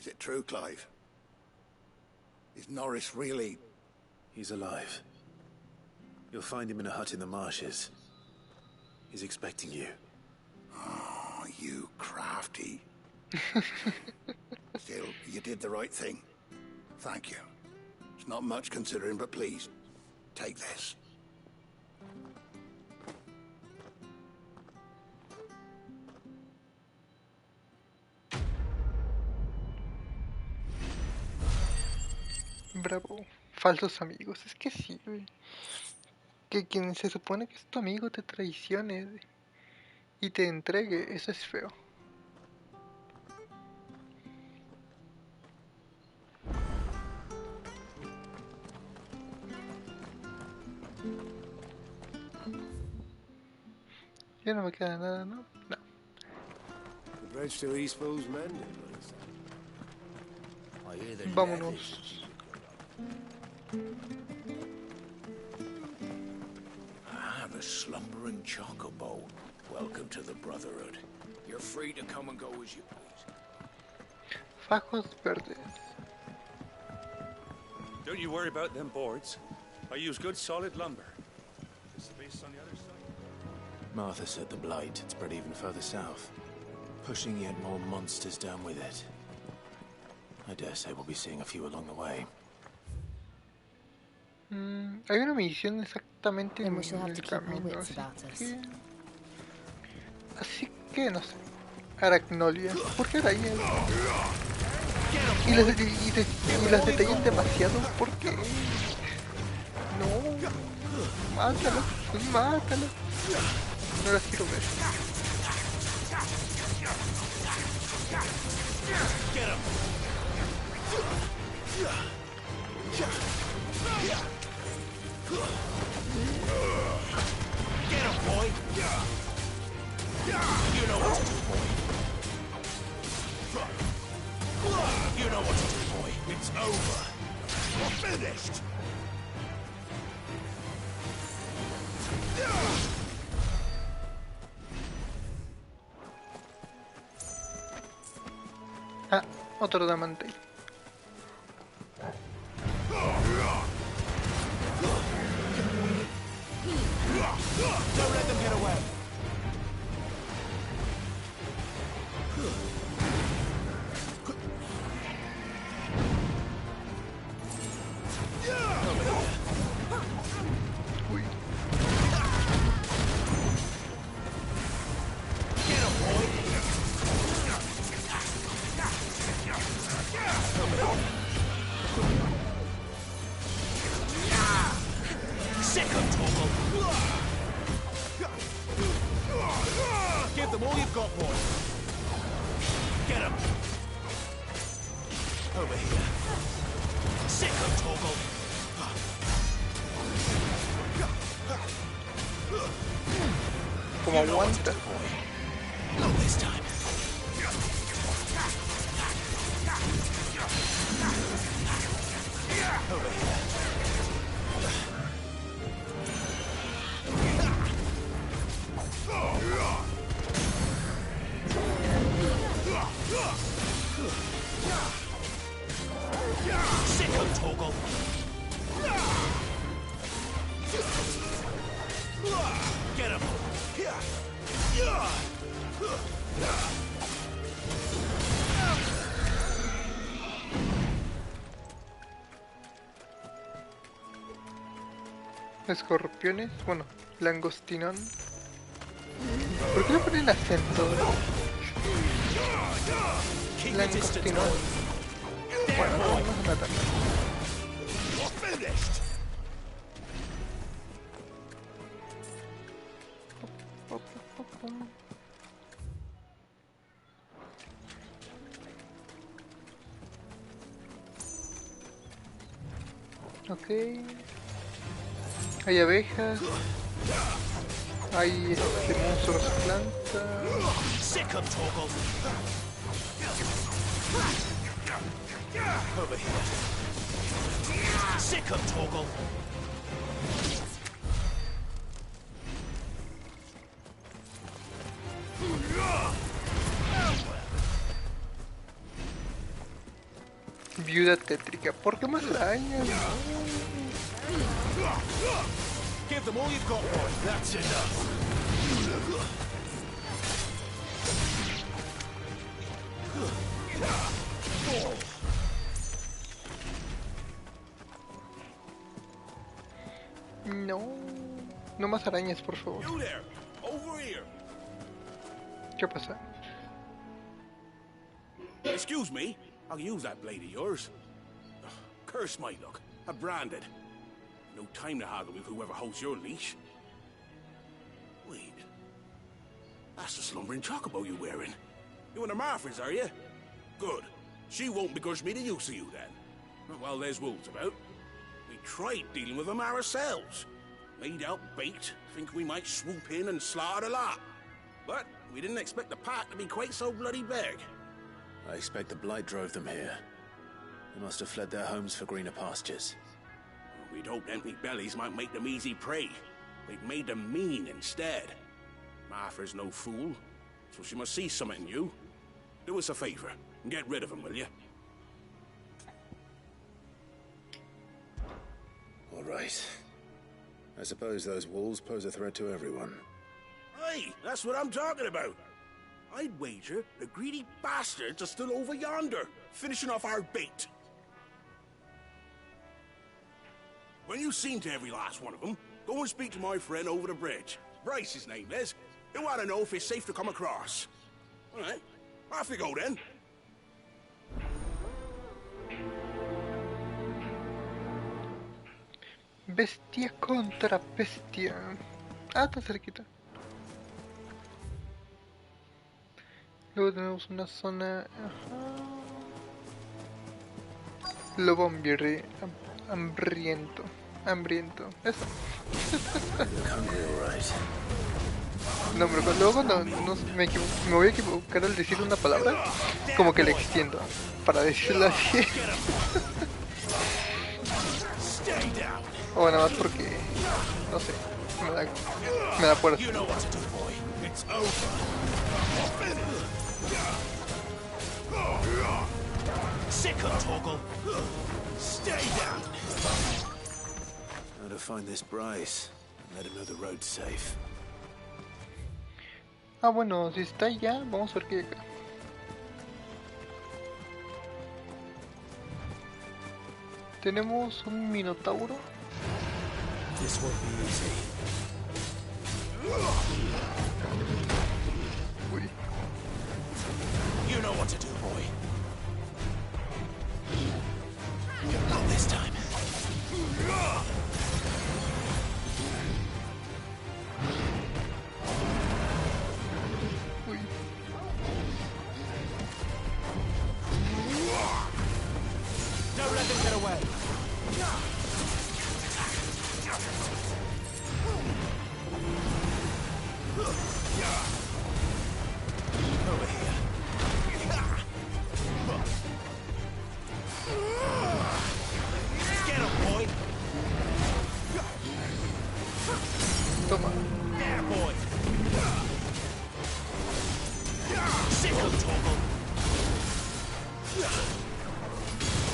Is it true, Clive? Is Norris really... He's alive. You'll find him in a hut in the marshes. He's expecting you. Oh, you crafty. Still, you did the right thing. Thank you. It's not much considering, but please, take this. Bravo, falsos amigos, es que sí, güey. Que quien se supone que es tu amigo te traicione y te entregue, eso es feo. Ya no me queda nada, ¿no? No. The bridge to Eastpool's mended. Vámonos. I have a slumbering chocobo. Welcome to the Brotherhood. You're You're free to come and go as you please. Fajos verdes. Don't you worry about them boards. I use good solid lumber. This space on the other side. Martha said the blight had spread even further south, pushing yet more monsters down with it. I dare say we'll be seeing a few along the way. Hay una misión exactamente en Then we shall have el to keep our camino, wits about us. así que no sé. Aracnolia. ¿Por qué arañas? Y las detallan demasiado. ¿Por qué? No. Mátalo. Pues mátalo. No las quiero ver. Get him, boy! You know what to do, boy. You know what to do, boy. It's over. We're finished. Ah, otro diamante. Don't let them get away. Give them all you've got, boy. Get him. Over here. Sick of Torgal. Como aguanta. Not this time. Over here. Sick of Torgal. Get him. Escorpiones, bueno, langostinón. ¿Por qué le ponen acento? Langostinón. Bueno, no vamos a matar. Ok. Hay abejas. Hay monstruos planta. Over here. Sick of Torgal. Viuda tétrica. ¿Por qué más daño? Give them all you've got, boy. That's enough. No. No más arañas, por favor. You there. Over here. ¿Qué pasa? Excuse me, I'll use that blade of yours. Ugh, curse my luck. I'm branded. No time to haggle with whoever holds your leash. Wait. That's the slumbering chocobo you're wearing. You one of Martha's, are you? Good. She won't begrudge me the use of you, then. Well, there's wolves about. We tried dealing with them ourselves. Laid out bait, think we might swoop in and slaughter the lot. But we didn't expect the pack to be quite so bloody big. I expect the blight drove them here. They must have fled their homes for greener pastures. We'd hoped empty bellies might make them easy prey. They've made them mean instead. Martha's no fool. so she must see something in you. Do us a favor and get rid of him, will you? All right. I suppose those wolves pose a threat to everyone. Aye, that's what I'm talking about. I'd wager the greedy bastards are still over yonder, finishing off our bait. When you've seen to every last one of them, go and speak to my friend over the bridge. Bryce, his name is. He'll want to know if it's safe to come across. All right, off you go then. Bestia contra bestia. Ah, está cerquita. Luego tenemos una zona... Lobo hambriento. Eso. No, pero luego cuando me voy a equivocar al decir una palabra, como que la extiendo para decirla así. O nada más porque, no sé, me da fuerza. How to find this Bryce and let him know the road's safe. Ah, bueno, si está allá, vamos a ver qué hay acá. Tenemos un minotauro. This won't be easy. Uy. You know what to do, boy. Not this time. Uy. Don't let them get away. Over here. Get him, boy. Toma. There, boy. Sick of toggle.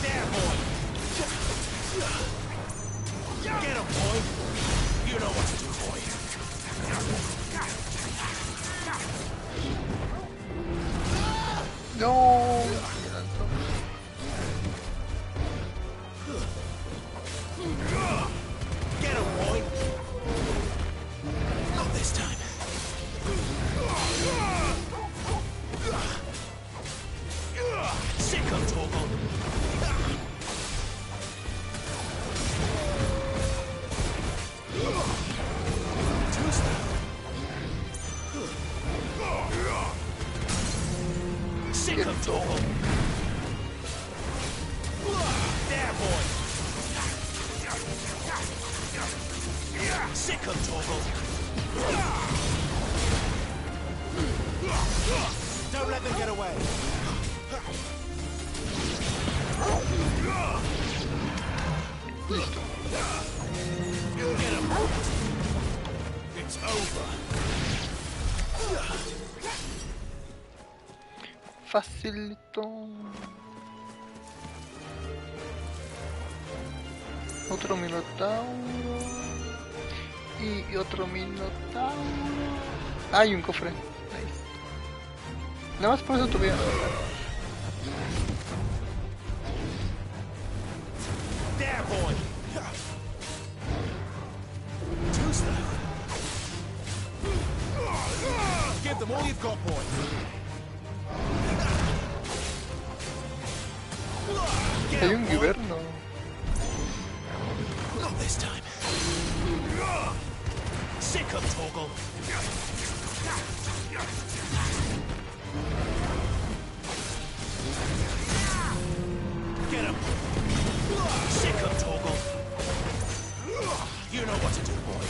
There, boy. Get him, boy. You know what to do, boy. No. Get him, boy. Not this time. Sick of toggle. Sick of toggle. There, boy. Sick of toggle. Don't let them get away. Get him. It's over. Facilito. Otro minotauro. Y otro minotauro. Hay un cofre. Nice. Nada más por eso tuve. There, boy. Too slow. Give them all you've got, boy. Hay un guiberno. Not this time. Sick of toggle. Get him. Sick of toggle. You know what to do, boy.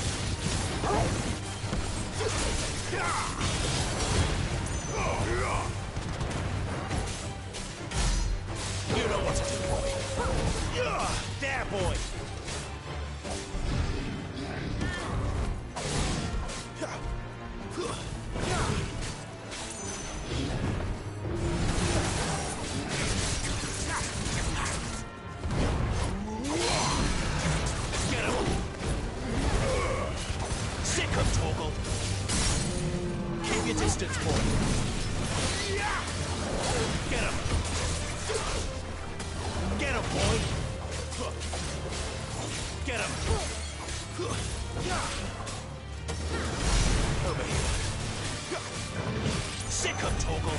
You know what to do, boy. There, boy. chance, boy. Get him. Get him, boy. Get him. Over here. Sick of Toggle.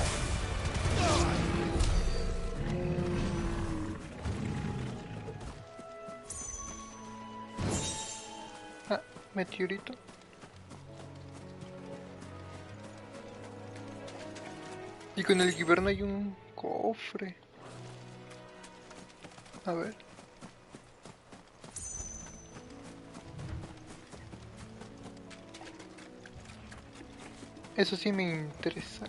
Ah, meteorito. Y con el Giverno hay un cofre. A ver. Eso sí me interesa.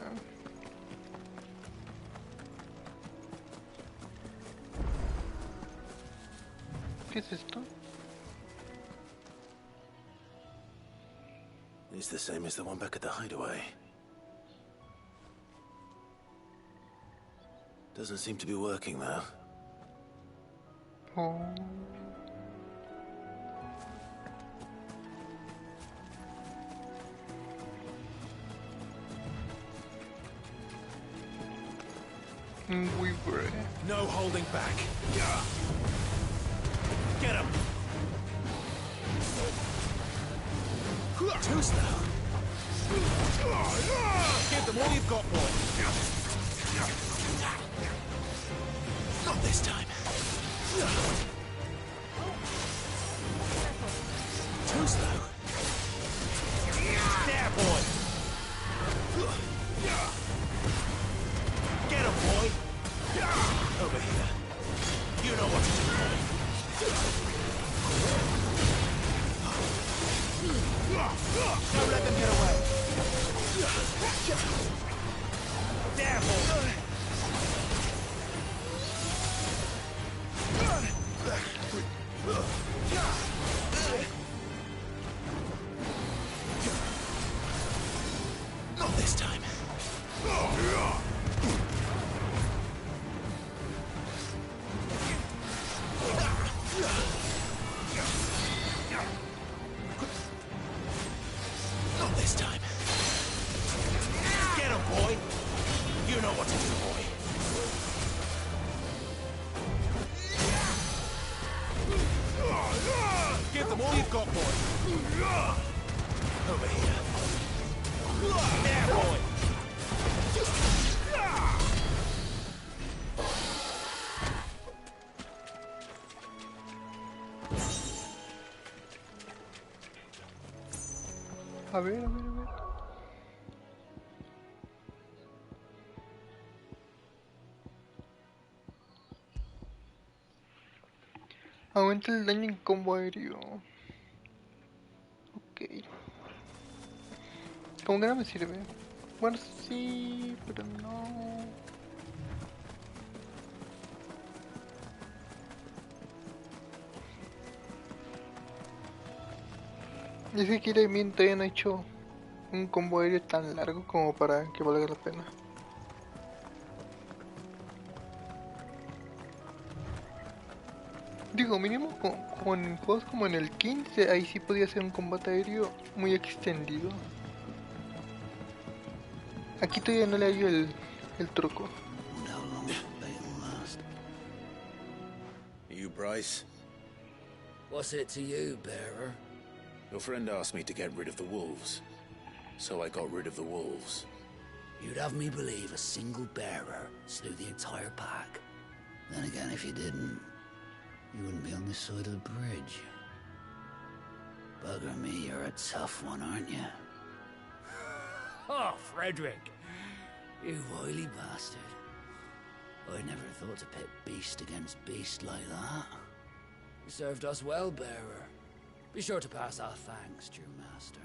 ¿Qué es esto? It's the same as the one back at the hideaway. Doesn't seem to be working though. Oh. We were. No holding back. Get him. Too slow. Give them all you've got, boy. Not this time. Too slow. There, boy. Get him, boy. Over here. You know what to do, boy. Don't let them get away. There, boy. Not this time. Not this time. Get him, boy. You know what to do, boy. Give them all you've got, boy. Over here. There, boy. A ver, a ver, a ver. Aumenta el daño en combo aéreo. Ok. Como que no me sirve. Bueno, sí, pero no. Y es que aquí también todavía no he hecho un combo aéreo tan largo como para que valga la pena. Digo, mínimo con juegos como en el 15, ahí sí podía ser un combate aéreo muy extendido. Aquí todavía no le hallo el truco. You, Bryce? What's it to you, bearer? Your friend asked me to get rid of the wolves, so I got rid of the wolves. You'd have me believe a single bearer slew the entire pack. Then again, if you didn't, you wouldn't be on this side of the bridge. Bugger me, you're a tough one, aren't you? Oh, Frederick! You wily bastard. I never thought to pit beast against beast like that. You served us well, bearer. Be sure to pass our thanks, true master.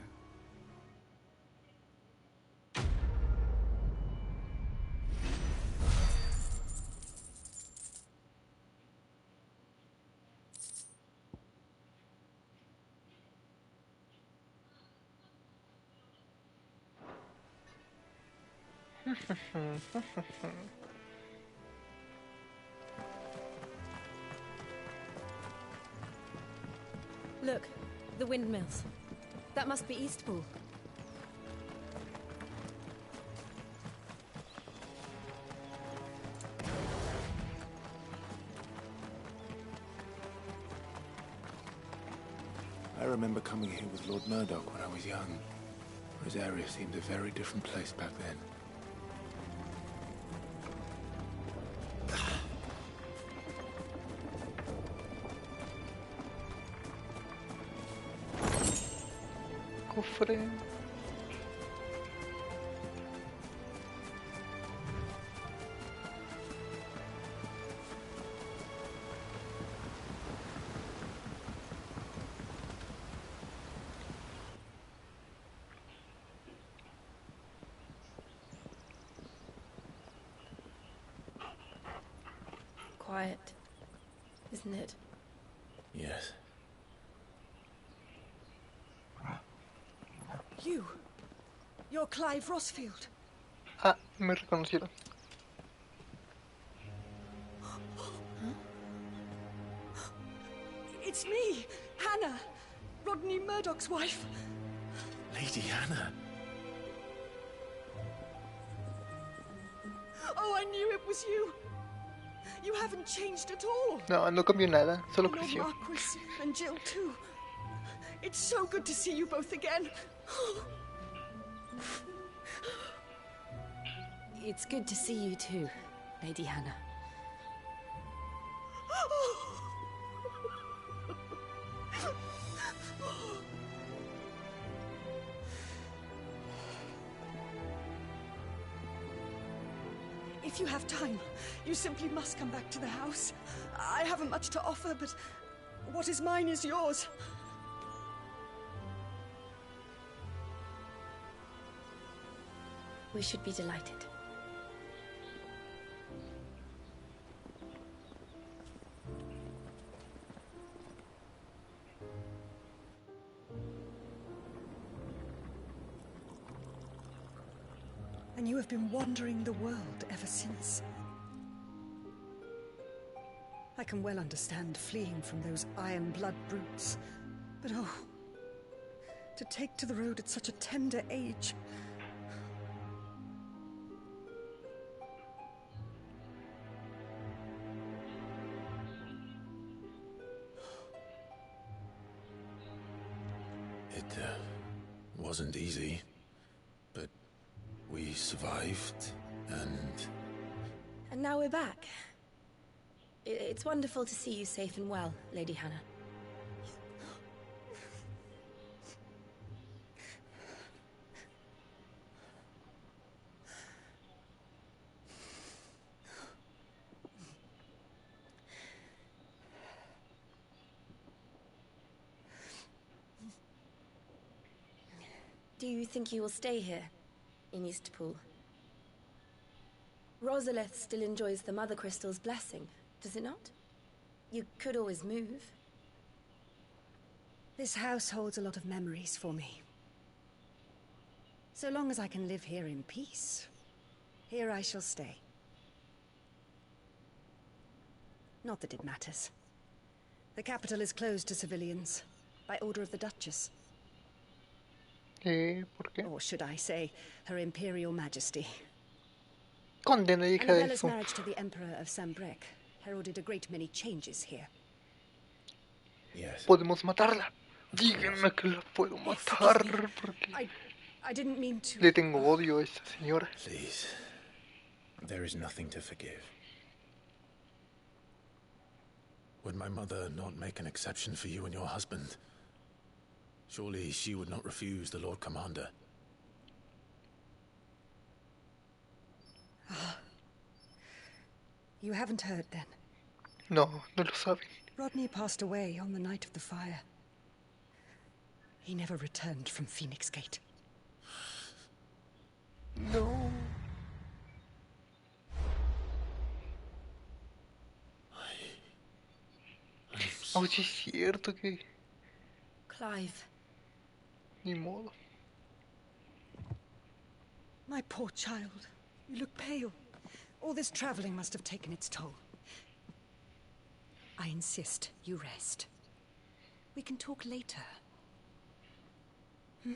Look, the windmills. That must be Eastpool. I remember coming here with Lord Murdoch when I was young. Rosaria seemed a very different place back then. Cofre. Quiet, isn't it? Yes. You're Clive Rossfield. Ah, me reconocieron. It's me, Hannah, Rodney Murdoch's wife. Lady Hannah. Oh, I knew it was you. You haven't changed at all. No, no cambió nada, solo Lord creció. Marquis and Jill too. It's so good to see you both again. It's good to see you too, Lady Hannah. If you have time, you simply must come back to the house. I haven't much to offer, but what is mine is yours. We should be delighted. And you have been wandering the world ever since. I can well understand fleeing from those iron blood brutes. But oh, to take to the road at such a tender age. It wasn't easy, but we survived, and... And now we're back. It's wonderful to see you safe and well, Lady Hannah. Do you think you will stay here, in Eastpool? Rosalith still enjoys the Mother Crystal's blessing, does it not? You could always move. This house holds a lot of memories for me. So long as I can live here in peace, here I shall stay. Not that it matters. The capital is closed to civilians, by order of the Duchess. ¿Por qué? Or should I say, Her Imperial Majesty. Condena, hija de Annabella's eso. marriage to the Emperor of Sambrec heralded a great many changes here. Yes. Podemos matarla. Díganme que la puedo matar porque I didn't mean to. le tengo odio a esta señora. Please. There is nothing to forgive. Would my mother not make an exception for you and your husband? Surely she would not refuse the Lord Commander. You haven't heard then? No, no lo saben. Rodney passed away on the night of the fire. He never returned from Phoenix Gate. No. Oh, sí es cierto que... Clive. Ni modo. My poor child. You look pale. All this traveling must have taken its toll. I insist you rest. We can talk later. Hmm?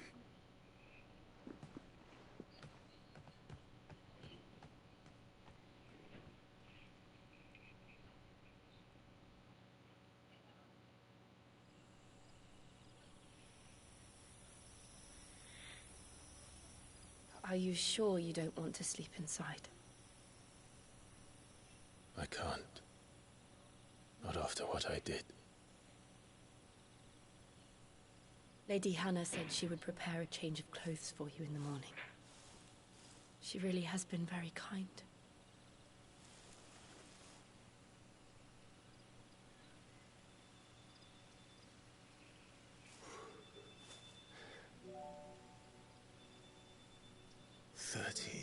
Are you sure you don't want to sleep inside? I can't. Not after what I did. Lady Hannah said she would prepare a change of clothes for you in the morning. She really has been very kind.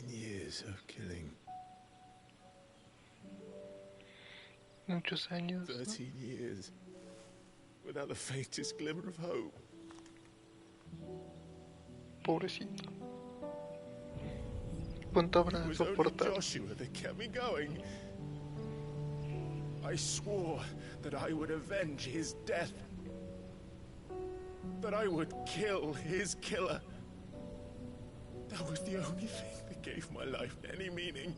Years of killing. Muchos años. 13 years. Without the faintest glimmer of hope. Pobrecito. ¿Cuánto habrá de soportar? Joshua that kept me going. I swore that I would avenge his death. That I would kill his killer. That was the only thing that gave my life any meaning.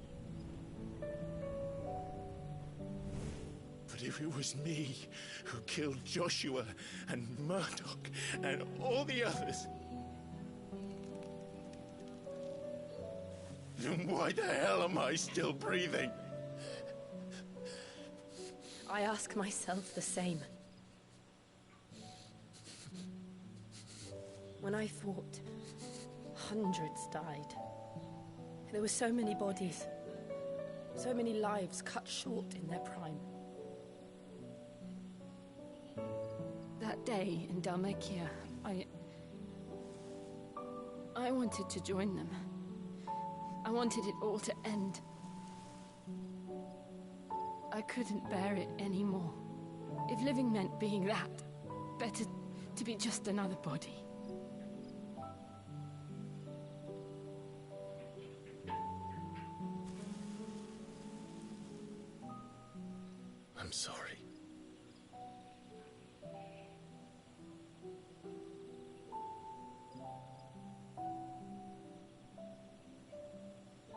But if it was me who killed Joshua and Murdoch and all the others, then why the hell am I still breathing? I ask myself the same. When I fought, hundreds died. There were so many bodies, so many lives cut short in their prime. That day in Dalmekia, I wanted to join them. I wanted it all to end. I couldn't bear it anymore. If living meant being that, better to be just another body. I'm sorry.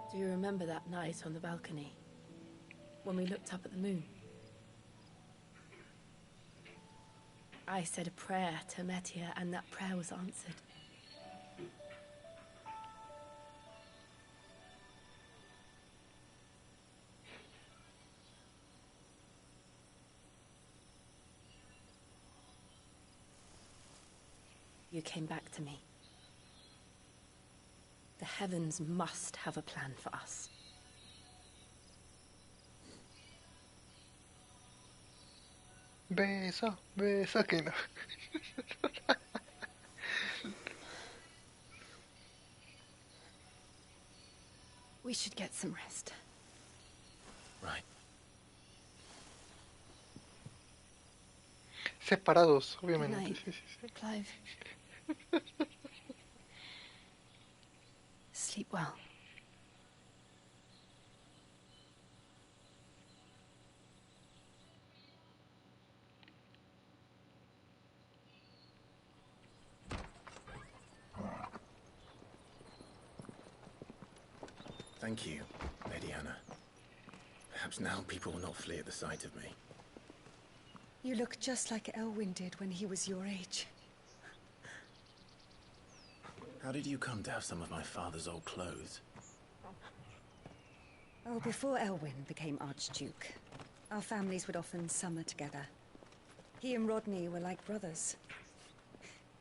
Do you remember that night on the balcony, when we looked up at the moon? I said a prayer to Metia, and that prayer was answered. You came back to me. The heavens must have a plan for us. Besa, besa que no. We should get some rest. Right. Separados, Good obviamente. night, Sí, sí, sí. Clive. Sleep well. Thank you, Lady Hannah. Perhaps now people will not flee at the sight of me. You look just like Elwyn did when he was your age. How did you come to have some of my father's old clothes? Oh, before Elwyn became Archduke, our families would often summer together. He and Rodney were like brothers.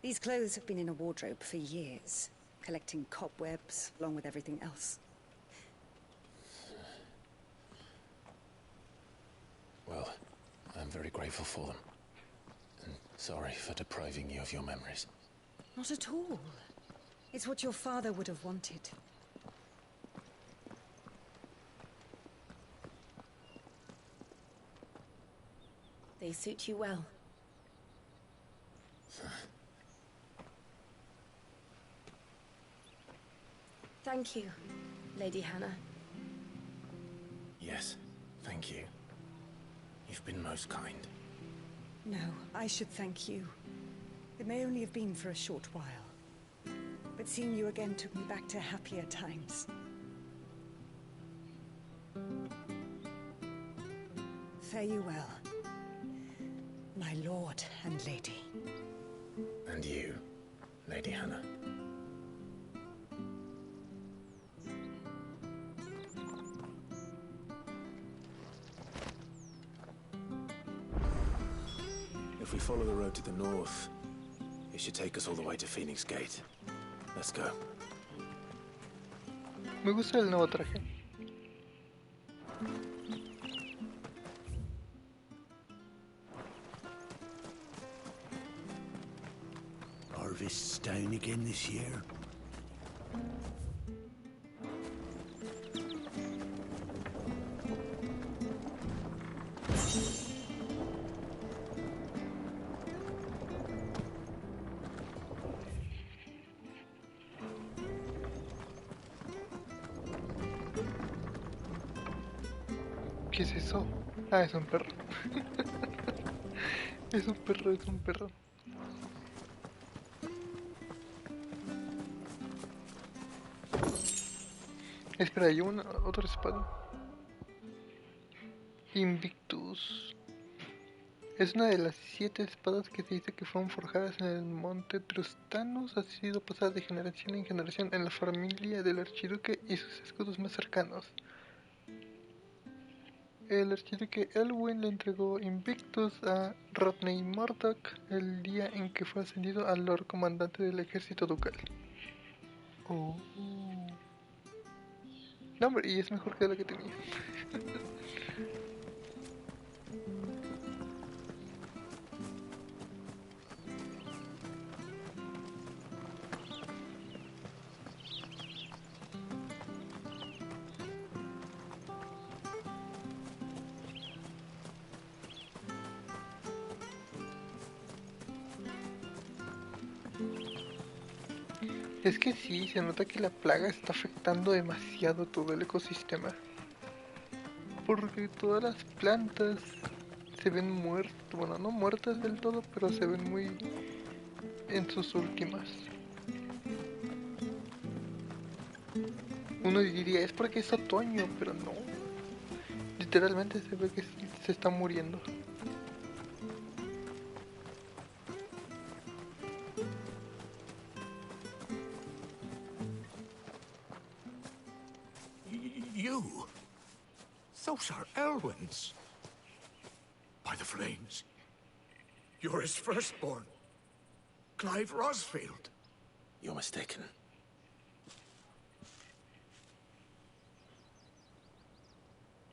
These clothes have been in a wardrobe for years, collecting cobwebs along with everything else. Well, I'm very grateful for them. And sorry for depriving you of your memories. Not at all. It's what your father would have wanted. They suit you well. Thank you, Lady Hannah. Yes, thank you. You've been most kind. No, I should thank you. It may only have been for a short while. But seeing you again took me back to happier times. Fare you well, my lord and lady. And you, Lady Hannah. If we follow the road to the north, it should take us all the way to Phoenix Gate. Let's go. Me gusta el nuevo traje. Harvest's down again this year. ¿Qué es eso? Ah, es un perro. Es un perro, es un perro. Espera, hay otro espada. Invictus. Es una de las 7 espadas que se dice que fueron forjadas en el monte Trustanos. Ha sido pasada de generación en generación en la familia del archiduque y sus escudos más cercanos. El archiduque Elwyn le entregó Invictus a Rodney Murdoch el día en que fue ascendido a Lord Comandante del Ejército Ducal. Oh. No, hombre, y es mejor que la que tenía. Es que sí, se nota que la plaga está afectando demasiado todo el ecosistema. Porque todas las plantas se ven muertas, bueno, no muertas del todo, pero se ven muy en sus últimas. Uno diría, es porque es otoño, pero no. Literalmente se ve que se está muriendo. You? Those are Elwyn's. By the flames. You're his firstborn. Clive Rosfield. You're mistaken.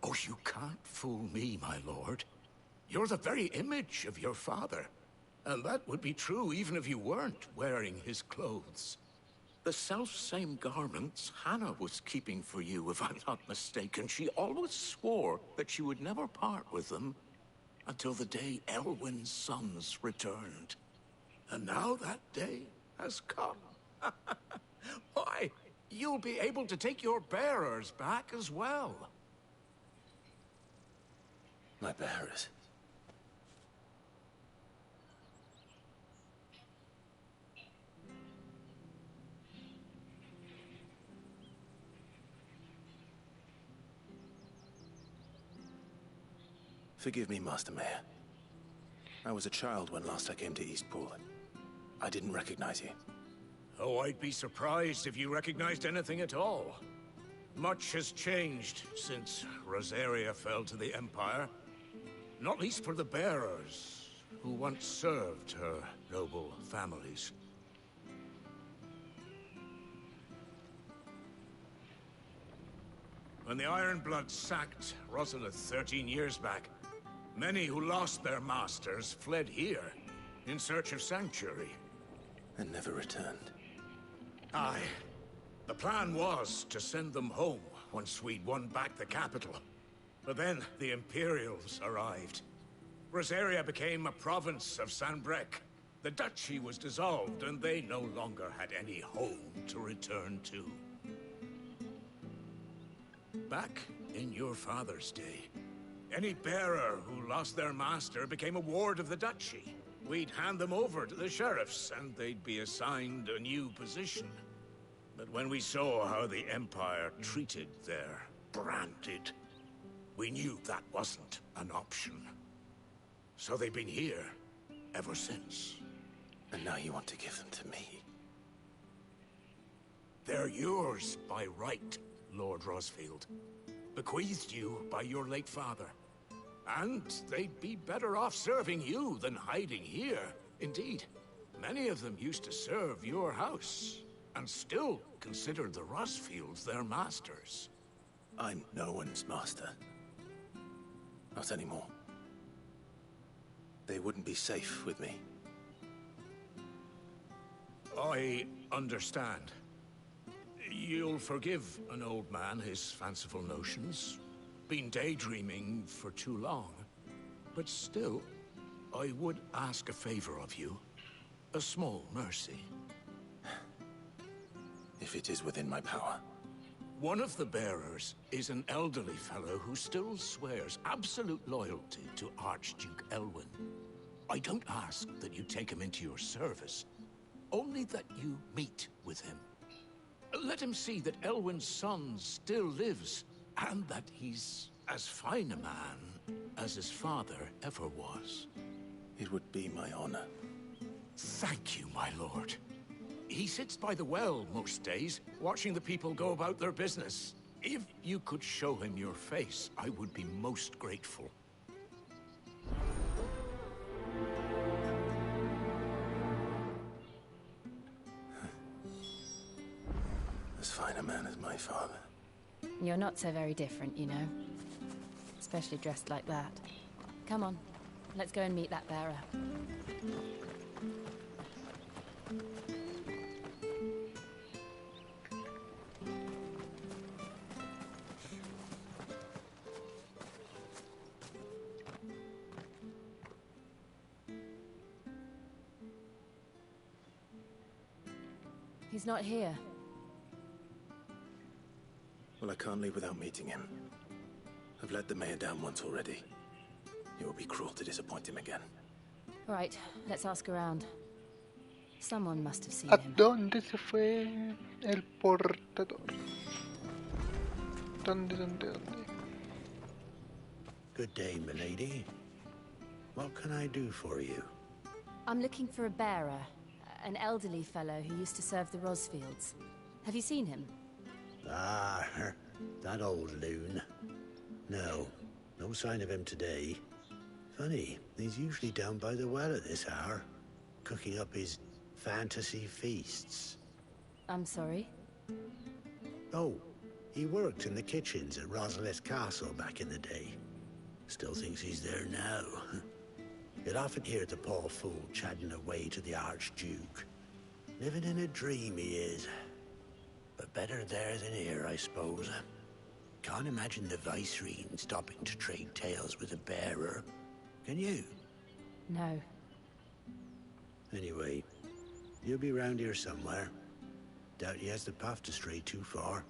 Oh, you can't fool me, my lord. You're the very image of your father. And that would be true even if you weren't wearing his clothes. The self-same garments Hannah was keeping for you, if I'm not mistaken. She always swore that she would never part with them until the day Elwyn's sons returned. And now that day has come. Why, you'll be able to take your bearers back as well. My bearers? Forgive me, Master Mayor. I was a child when last I came to Eastpool. I didn't recognize you. Oh, I'd be surprised if you recognized anything at all. Much has changed since Rosaria fell to the Empire. Not least for the bearers, who once served her noble families. When the Ironbloods sacked Rosalith 13 years back, many who lost their masters fled here, in search of sanctuary. And never returned. Aye. The plan was to send them home once we'd won back the capital. But then the Imperials arrived. Rosaria became a province of Sanbreque. The duchy was dissolved, and they no longer had any home to return to. Back in your father's day, any bearer who lost their master became a ward of the duchy. We'd hand them over to the sheriffs, and they'd be assigned a new position. But when we saw how the Empire treated their branded, we knew that wasn't an option. So they've been here ever since. And now you want to give them to me? They're yours by right, Lord Rosfield. Bequeathed you by your late father. And they'd be better off serving you than hiding here. Indeed, many of them used to serve your house, and still consider the Rosfields their masters. I'm no one's master. Not anymore. They wouldn't be safe with me. I understand. You'll forgive an old man his fanciful notions. Been daydreaming for too long. But still, I would ask a favor of you. A small mercy. If it is within my power. One of the bearers is an elderly fellow who still swears absolute loyalty to Archduke Elwyn. I don't ask that you take him into your service, only that you meet with him. Let him see that Elwyn's son still lives, and that he's as fine a man as his father ever was. It would be my honor. Thank you, my lord. He sits by the well most days, watching the people go about their business. If you could show him your face, I would be most grateful. As fine a man as my father. You're not so very different, you know. Especially dressed like that. Come on, let's go and meet that bearer. He's not here. Well, I can't leave without meeting him. I've let the mayor down once already. It would be cruel to disappoint him again. Right, let's ask around. Someone must have seen ¿A him. dónde se fue el portador? ¿Dónde? Good day, milady. What can I do for you? I'm looking for a bearer. An elderly fellow who used to serve the Rosfields. Have you seen him? Ah, that old loon. No sign of him today. Funny, he's usually down by the well at this hour, cooking up his fantasy feasts. I'm sorry? Oh, he worked in the kitchens at Rosalith Castle back in the day. Still thinks he's there now. You'd often hear the poor fool chatting away to the Archduke. Living in a dream he is. But better there than here, I suppose. Can't imagine the Viceroy stopping to trade tales with a bearer. Can you? No. Anyway, he'll be round here somewhere. Doubt he has the path to stray too far.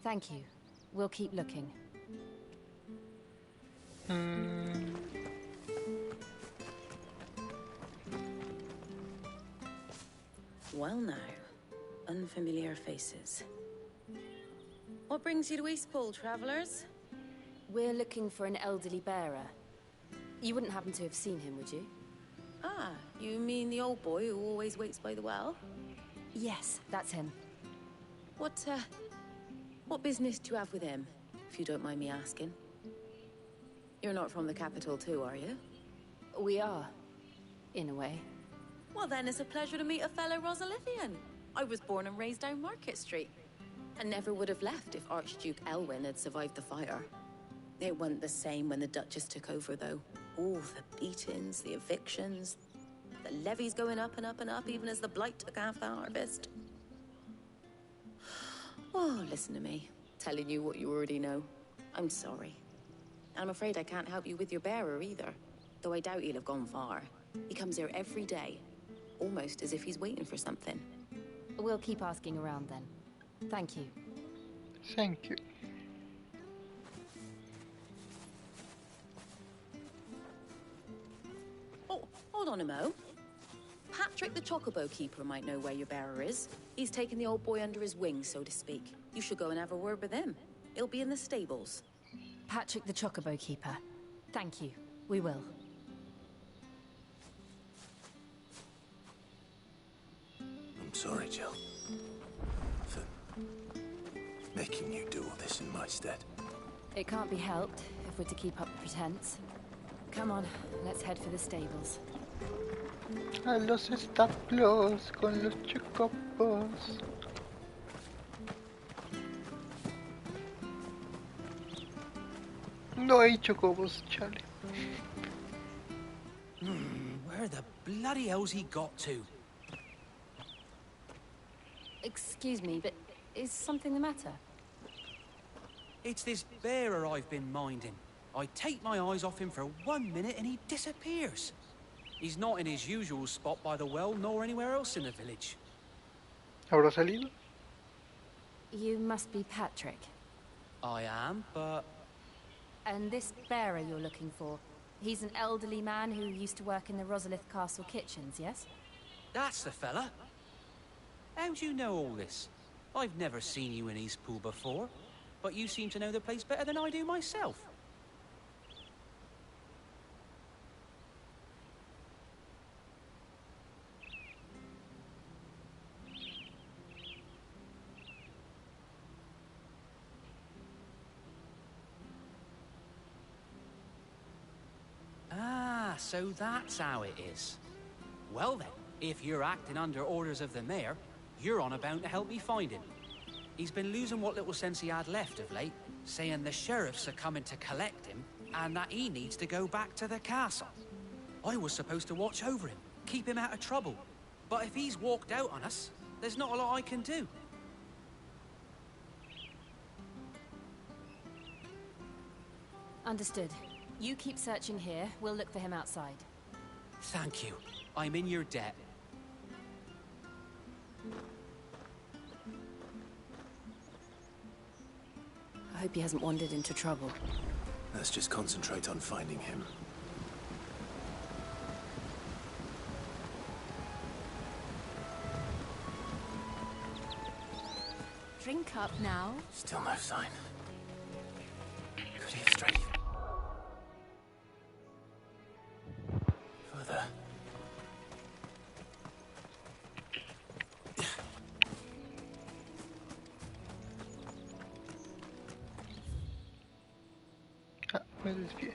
Thank you. We'll keep looking. Well now, unfamiliar faces. What brings you to Eastpool, travelers? We're looking for an elderly bearer. You wouldn't happen to have seen him, would you? Ah, you mean the old boy who always waits by the well? Yes, that's him. What business do you have with him, if you don't mind me asking? You're not from the capital too, are you? We are, in a way. Well then, it's a pleasure to meet a fellow Rosalithian. I was born and raised down Market Street, and never would have left if Archduke Elwyn had survived the fire. It wasn't the same when the Duchess took over, though. Oh, the beatings, the evictions, the levies going up and up and up, even as the blight took half the harvest. Oh, listen to me, telling you what you already know. I'm sorry. And I'm afraid I can't help you with your bearer either, though I doubt he'll have gone far. He comes here every day, almost as if he's waiting for something. We'll keep asking around then. Thank you. Thank you. Oh, hold on a mo. Patrick the Chocobo Keeper might know where your bearer is. He's taken the old boy under his wing, so to speak. You should go and have a word with him. He'll be in the stables. Patrick the Chocobo Keeper. Thank you. We will. I'm sorry, Jill. For making you do all this in my stead. It can't be helped if we're to keep up the pretense. Come on, let's head for the stables. A los establos con los chocobos. No hay chocobos, chale. Where the bloody hell's he got to? Excuse me, but is something the matter? It's this bearer I've been minding. I take my eyes off him for 1 minute and he disappears. He's not in his usual spot by the well, nor anywhere else in the village. ¿Habrá salido? You must be Patrick. I am, but... And this bearer you're looking for, he's an elderly man who used to work in the Rosalith Castle kitchens, yes? That's the fella. How do you know all this? I've never seen you in Eastpool before, but you seem to know the place better than I do myself. So that's how it is. Well then, if you're acting under orders of the mayor, you're on about to help me find him. He's been losing what little sense he had left of late, saying the sheriffs are coming to collect him, and that he needs to go back to the castle. I was supposed to watch over him, keep him out of trouble. But if he's walked out on us, there's not a lot I can do. Understood. You keep searching here, we'll look for him outside. Thank you. I'm in your debt. I hope he hasn't wandered into trouble. Let's just concentrate on finding him. Drink up now. Still no sign. Could he have strayed? Further. Ah, me desvié.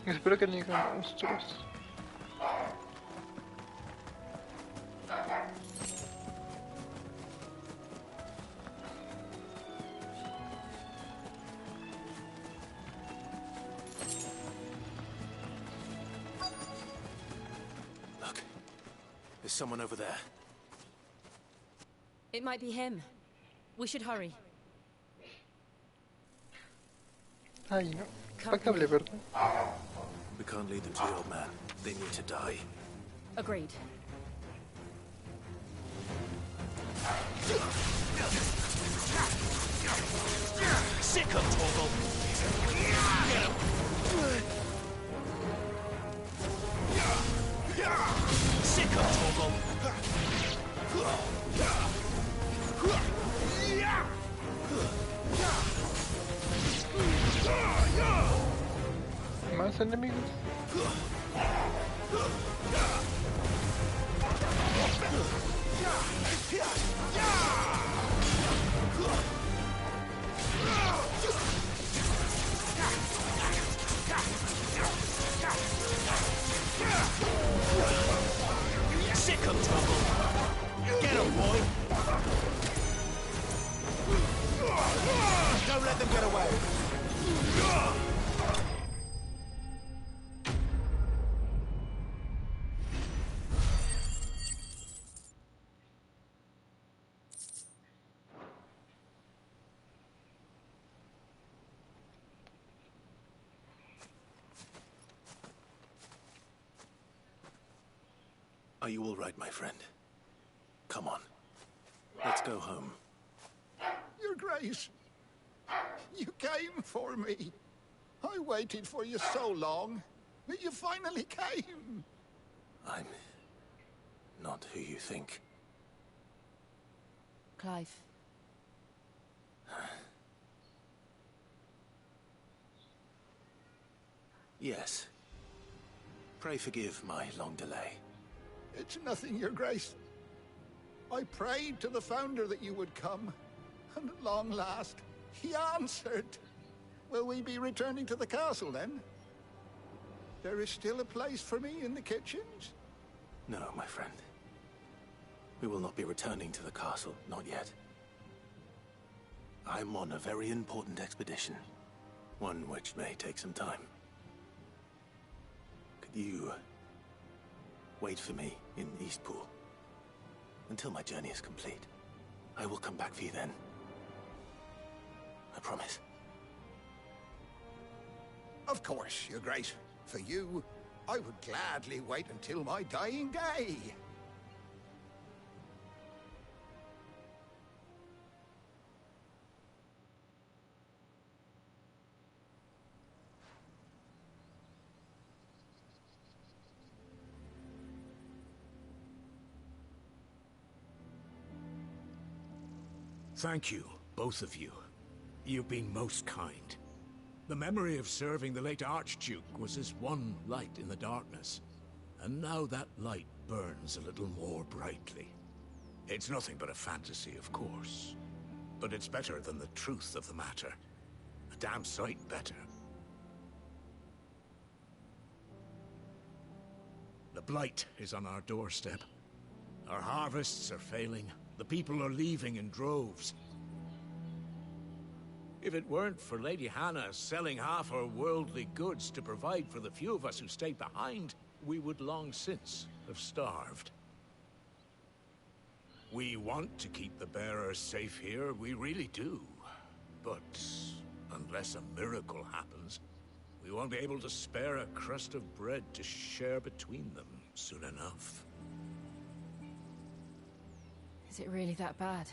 Espero que no lleguen monstruos. Look, there's someone over there. It might be him. We should hurry. Ay, no. Impecable, ¿verdad? We can't lead them to the old man. They need to die. Agreed. Sick of Torgal! Get him! Sick of Torgal! Más enemigos. Sick of trouble! Get him, boy! Don't let them get away! Are you all right, my friend? Come on. Let's go home. Your Grace, you came for me. I waited for you so long, but you finally came. I'm not who you think. Clive. Yes. Pray forgive my long delay. It's nothing, Your Grace. I prayed to the Founder that you would come, and at long last, he answered. Will we be returning to the castle, then? There is still a place for me in the kitchens? No, my friend. We will not be returning to the castle, not yet. I'm on a very important expedition. One which may take some time. Could you wait for me in Eastpool until my journey is complete? I will come back for you then. I promise. Of course, Your Grace. For you, I would gladly wait until my dying day. Thank you, both of you. You've been most kind. The memory of serving the late Archduke was as one light in the darkness, and now that light burns a little more brightly. It's nothing but a fantasy, of course, but it's better than the truth of the matter. A damn sight better. The blight is on our doorstep. Our harvests are failing. The people are leaving in droves. If it weren't for Lady Hannah selling half her worldly goods to provide for the few of us who stayed behind, we would long since have starved. We want to keep the bearers safe here, we really do. But unless a miracle happens, we won't be able to spare a crust of bread to share between them soon enough. Is it really that bad?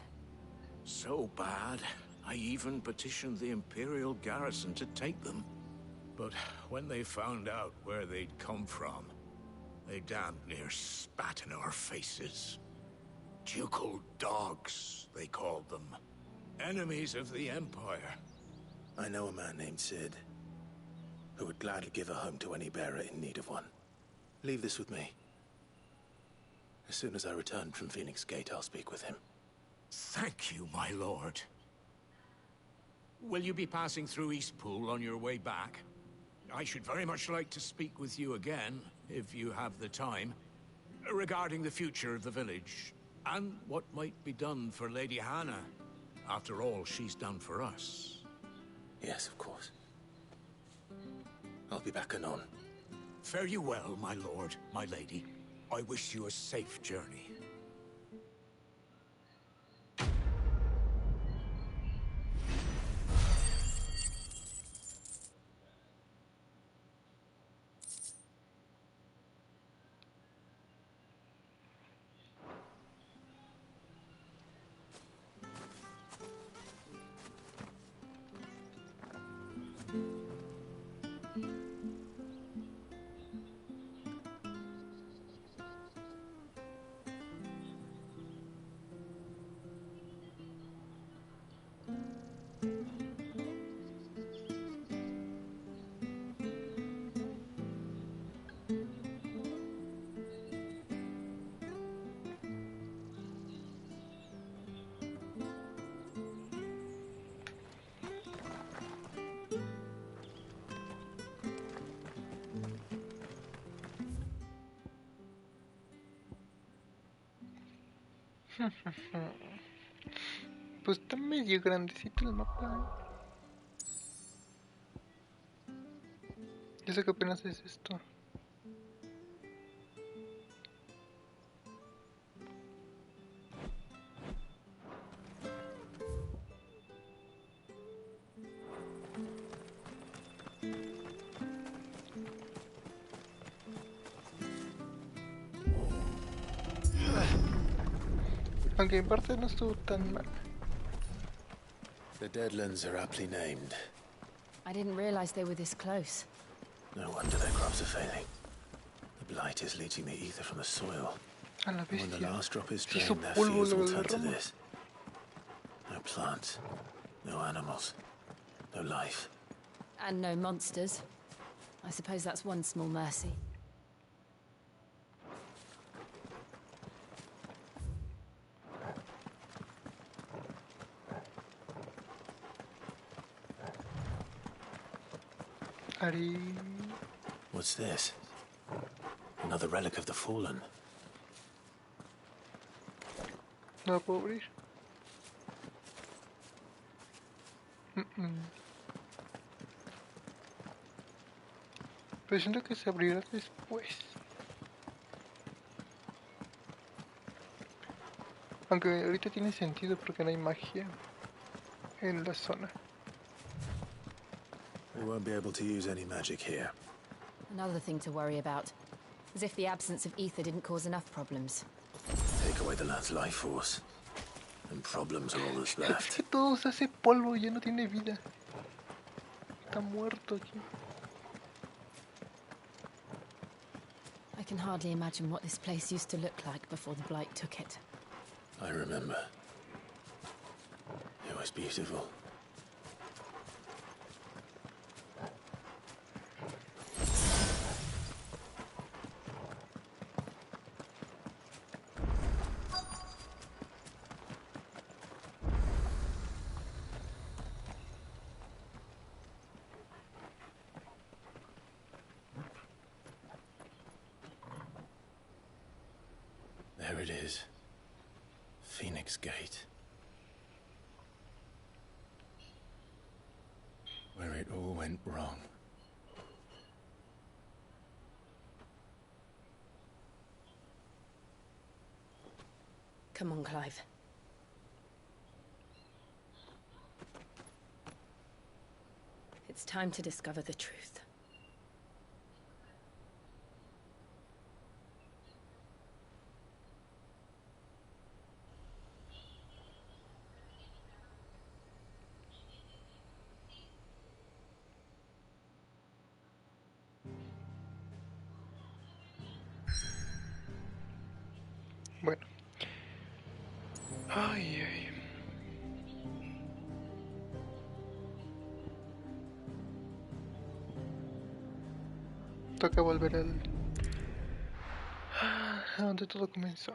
So bad, I even petitioned the Imperial garrison to take them. But when they found out where they'd come from, they damn near spat in our faces. Ducal dogs, they called them. Enemies of the Empire. I know a man named Sid, who would gladly give a home to any bearer in need of one. Leave this with me. As soon as I return from Phoenix Gate, I'll speak with him. Thank you, my lord. Will you be passing through Eastpool on your way back? I should very much like to speak with you again, if you have the time, regarding the future of the village, and what might be done for Lady Hannah. After all she's done for us. Yes, of course. I'll be back anon. Fare you well, my lord, my lady. I wish you a safe journey. Pues está medio grandecito el mapa. Yo sé que apenas es esto. Aunque en parte no estuvo tan mal. The Deadlands are aptly named. I didn't realize they were this close. No wonder their crops are failing. The blight is leaching the ether from the soil. A la And when the bestia. last drop is Se hizo drained, their polvo fields lo will de la turn to rama. this. No plants, no animals, no life. And no monsters. I suppose that's one small mercy. Ari... What's this? Another relic of the fallen. No la puedo abrir. Pero siento que se abrirá después. Aunque ahorita tiene sentido porque no hay magia en la zona. We won't be able to use any magic here. Another thing to worry about. As if the absence of ether didn't cause enough problems. Take away the lad's life force, and problems are all that's Es left. que todo se hace polvo y ya no tiene vida. Está muerto aquí. I can hardly imagine what this place used to look like before the Blight took it. I remember. It was beautiful. There it is. Phoenix Gate. Where it all went wrong. Come on, Clive. It's time to discover the truth. Bueno. Ay, ay. Toca volver a donde todo comenzó.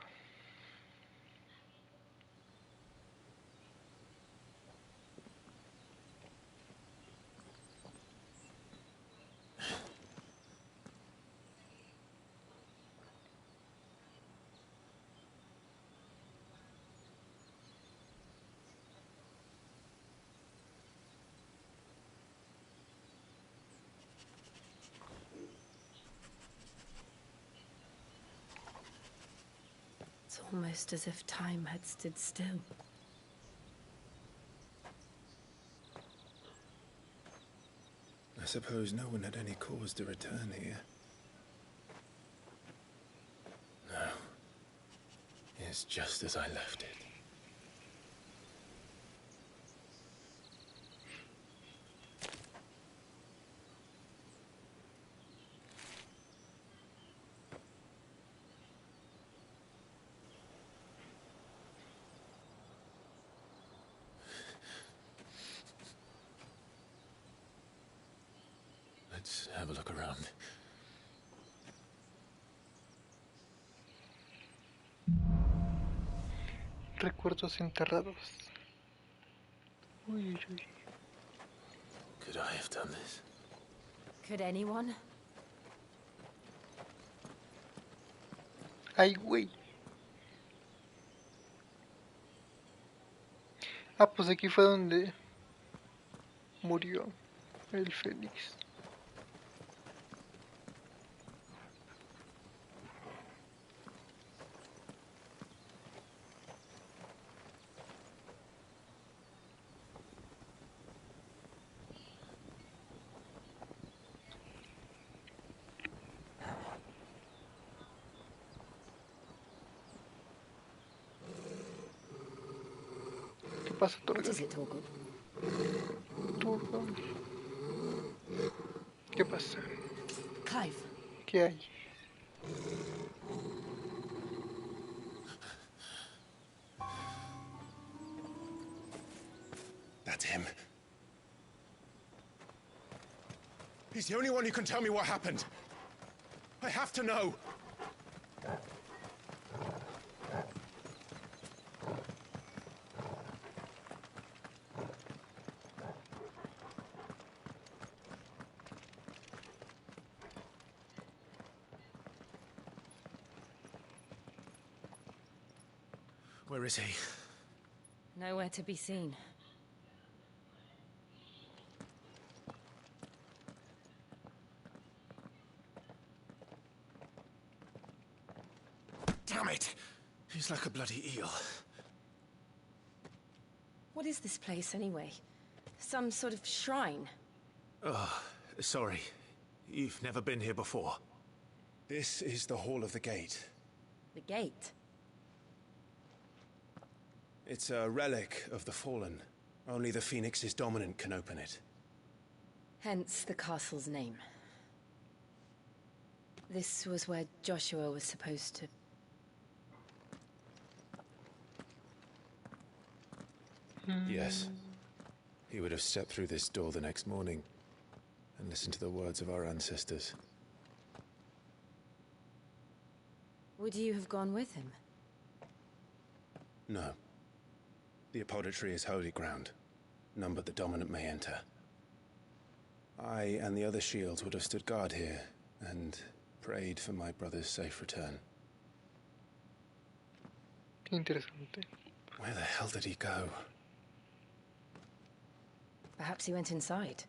It's almost as if time had stood still. I suppose no one had any cause to return here. No. It's just as I left it. Let's have a look around. Recuerdos enterrados. Uy, uy, uy. Could I have done this? Could anyone? Ay, güey. Ah, pues aquí fue donde murió el Fénix. ¿Qué pasa, Torgal? Torgal. ¿Qué pasa? Clive. ¿Qué hay? That's him. He's the only one who can tell me what happened. I have to know. Where is he? Nowhere to be seen. Damn it! He's like a bloody eel. What is this place, anyway? Some sort of shrine? Oh, sorry. You've never been here before. This is the Hall of the Gate. The gate? It's a relic of the Fallen. Only the Phoenix's dominant can open it. Hence the castle's name. This was where Joshua was supposed to... Yes. He would have stepped through this door the next morning and listened to the words of our ancestors. Would you have gone with him? No. The apodatory is holy ground. None but the dominant may enter. I and the other shields would have stood guard here and prayed for my brother's safe return. Interesante. Where the hell did he go? Perhaps he went inside.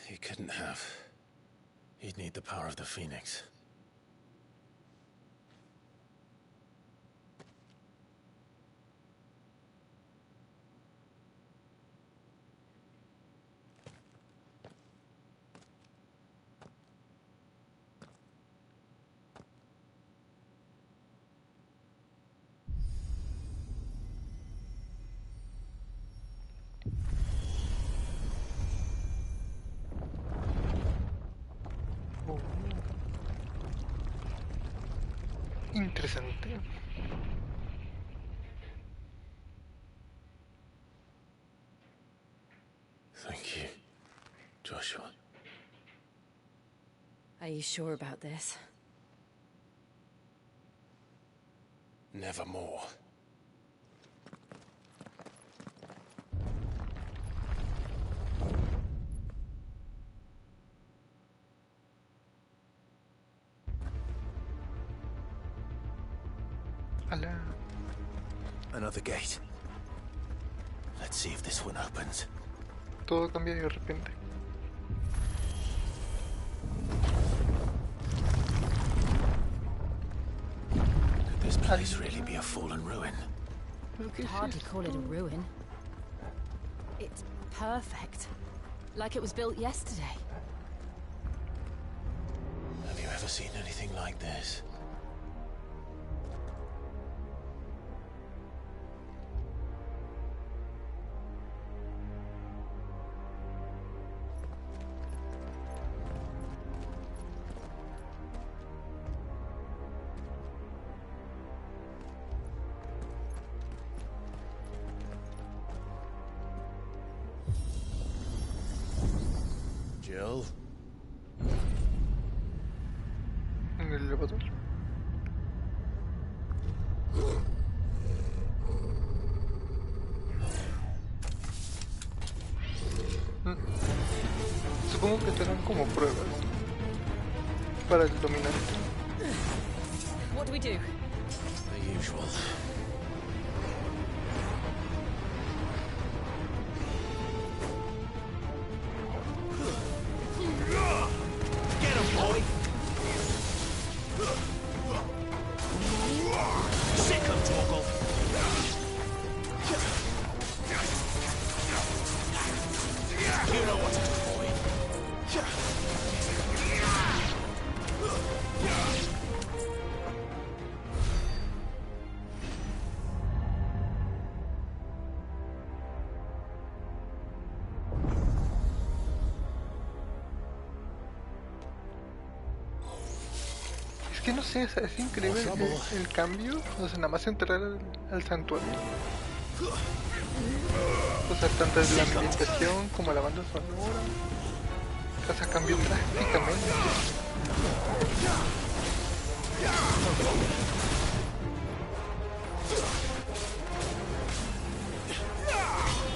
He couldn't have. He'd need the power of the Phoenix. Interesante. Thank you, Joshua. Are you sure about this? Nevermore. Another gate. Let's see if this one opens. Todo cambia de repente. Could this place really be a fallen ruin? I'd hardly call it a ruin. It's perfect. Like it was built yesterday. Have you ever seen anything like this? Jill? En el elevador. Supongo que serán como pruebas para el dominante. What do we do? The usual. Get him, boy! Sick him, Torgal! You know what to do, boy. Es que no sé, es increíble el cambio. O sea, nada más entrar al santuario. O sea, tanto la ambientación como la banda sonora. O sea, cambió drásticamente.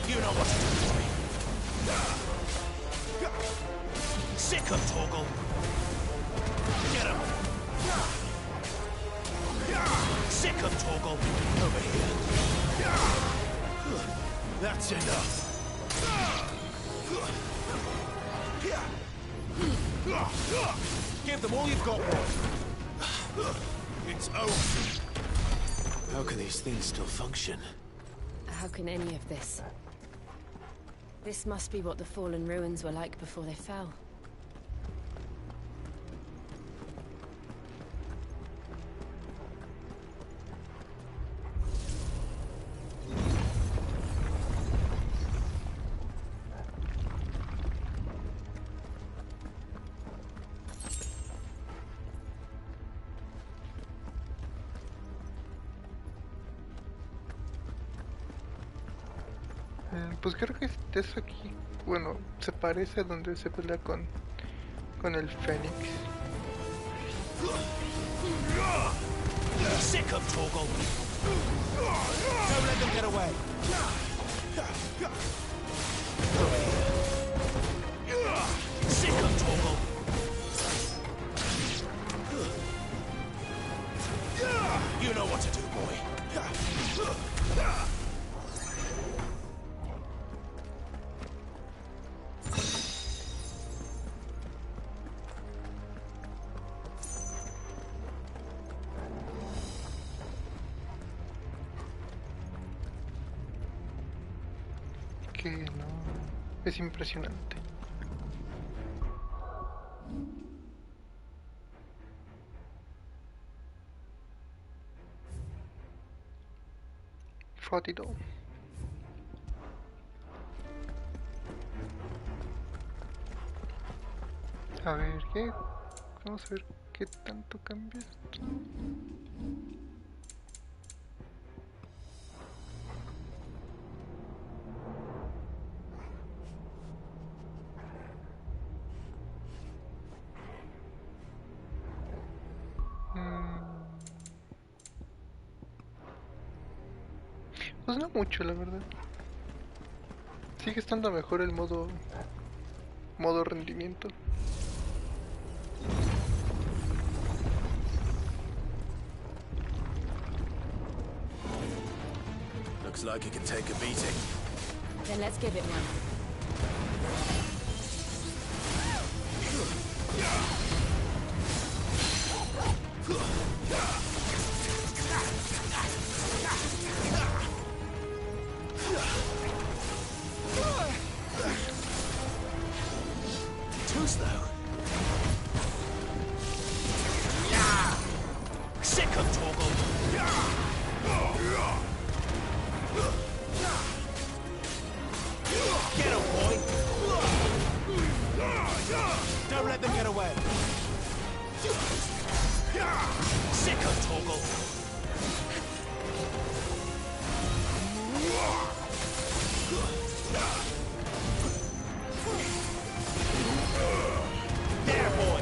You know what to do, boy. Sick him, Torgal! Get him! Sick him, Torgal! Over That's enough. Give them all you've got, boy. It's over. How can these things still function? How can any of this? This must be what the fallen ruins were like before they fell. Pues creo que es aquí. Bueno, se parece a donde se pelea con el Fénix. Sick of Torgal. Don't let them get away. Sick of Torgal. You know what to do, boy. Que no, es impresionante. Fótido. A ver, ¿qué? Vamos a ver qué tanto cambia esto. Pues no mucho, la verdad. Sigue estando mejor el modo rendimiento. Looks like it can take a beating. Then let's give it one. Too slow. Sick of Torgal. Get him, boy. Don't let them get away. Sick of Torgal. There, boy.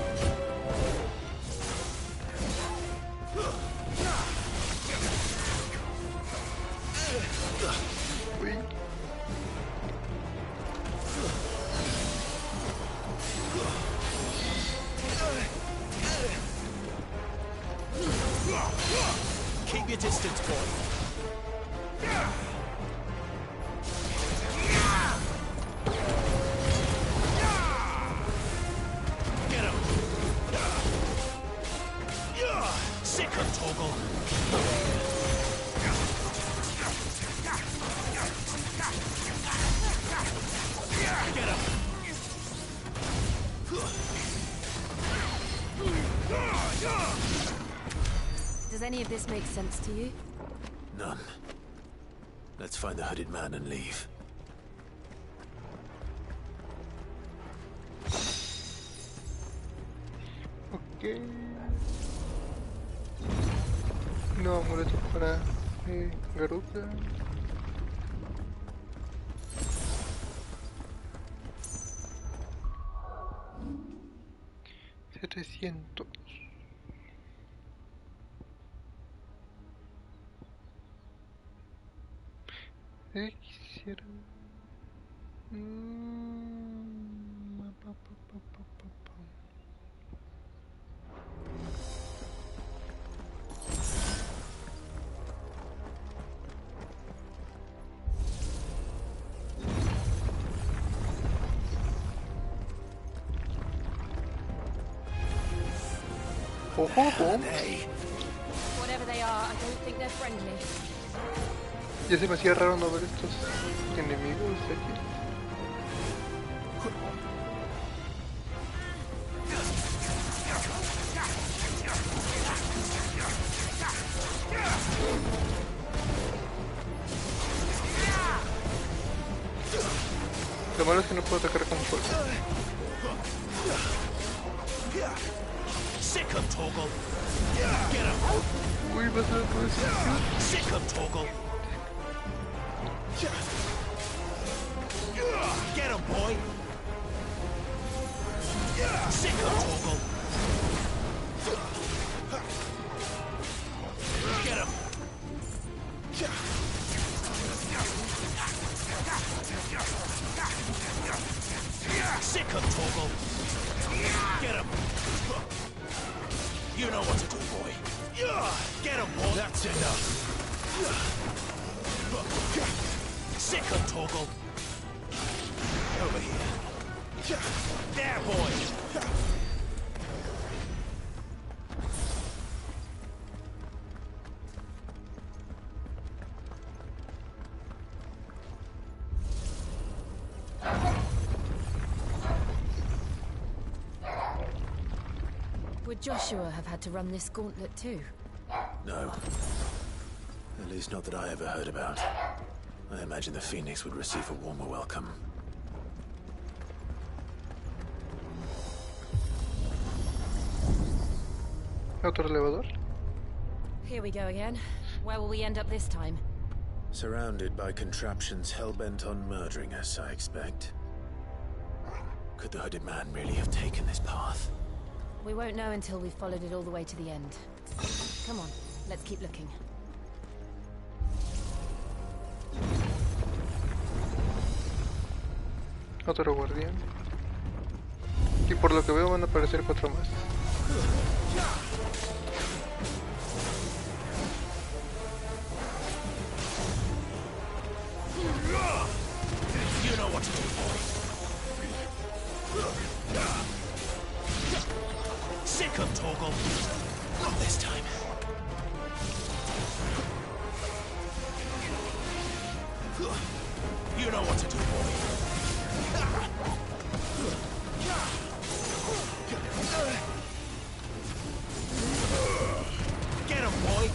Keep your distance, boy. Get him. Sick of Torgal. Get him. Does any of this make sense to you? None. Let's find the hooded man and leave. Ok. No amuleto para Garuda. $700. Quisiera... Whatever they are, I don't think they're friendly. Ya se me hacía raro no ver estos enemigos aquí. Lo malo es que no puedo atacar con fuerza. Uy, va a ser todo eso. Get him, boy! Sick him, Torgal! Get him! Sick him, Torgal! Get him! You know what to do, boy! Get him, boy! That's enough! Sick him, Torgal! Over here. There, boy! Would Joshua have had to run this gauntlet too? No. At least not that I ever heard about. I imagine the Phoenix would receive a warmer welcome. Otro elevador. Here we go again. Where will we end up this time? Surrounded by contraptions hell-bent on murdering us, I expect. Could the hooded man really have taken this path? We won't know until we've followed it all the way to the end. Come on, let's keep looking. Otro guardián. Y por lo que veo van a aparecer 4 más. You know what to do, boy. Sick him, Torgal. Not this time. You know what to do, boy. Get him, boy.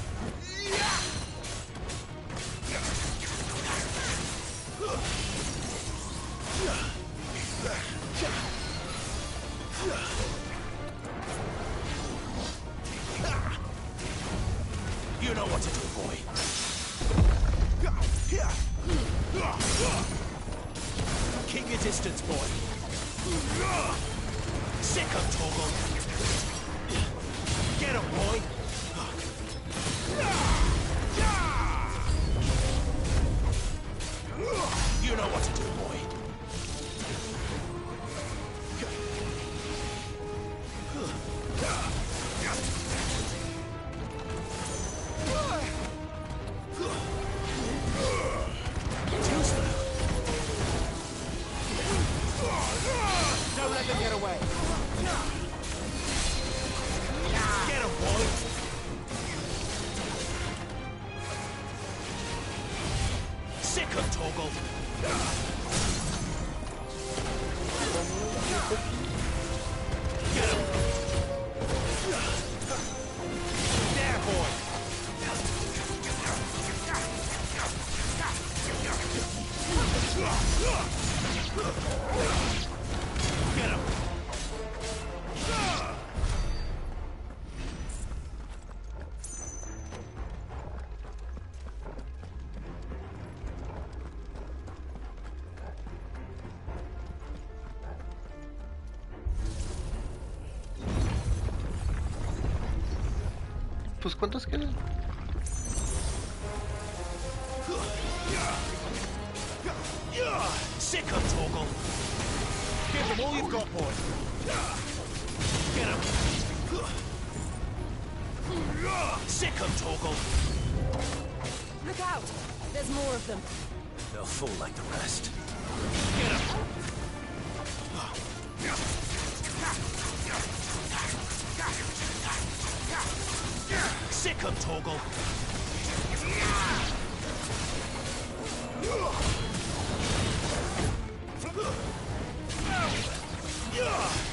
You know what to do, boy. Keep your distance, boy. Sick him, Torgal. Get him, boy. You know what to do, boy. Too slow. Don't let them get away. Get him, boy. Sick him, Torgal. Get him. There, boy. Get him. Pues ¿cuántos quedan? Sick him, Torgal. Give him all you've got, boy. Get him. Sick him, Torgal. Look out! There's more of them. They'll fall like the rest. Get him. Sick 'em, Torgal.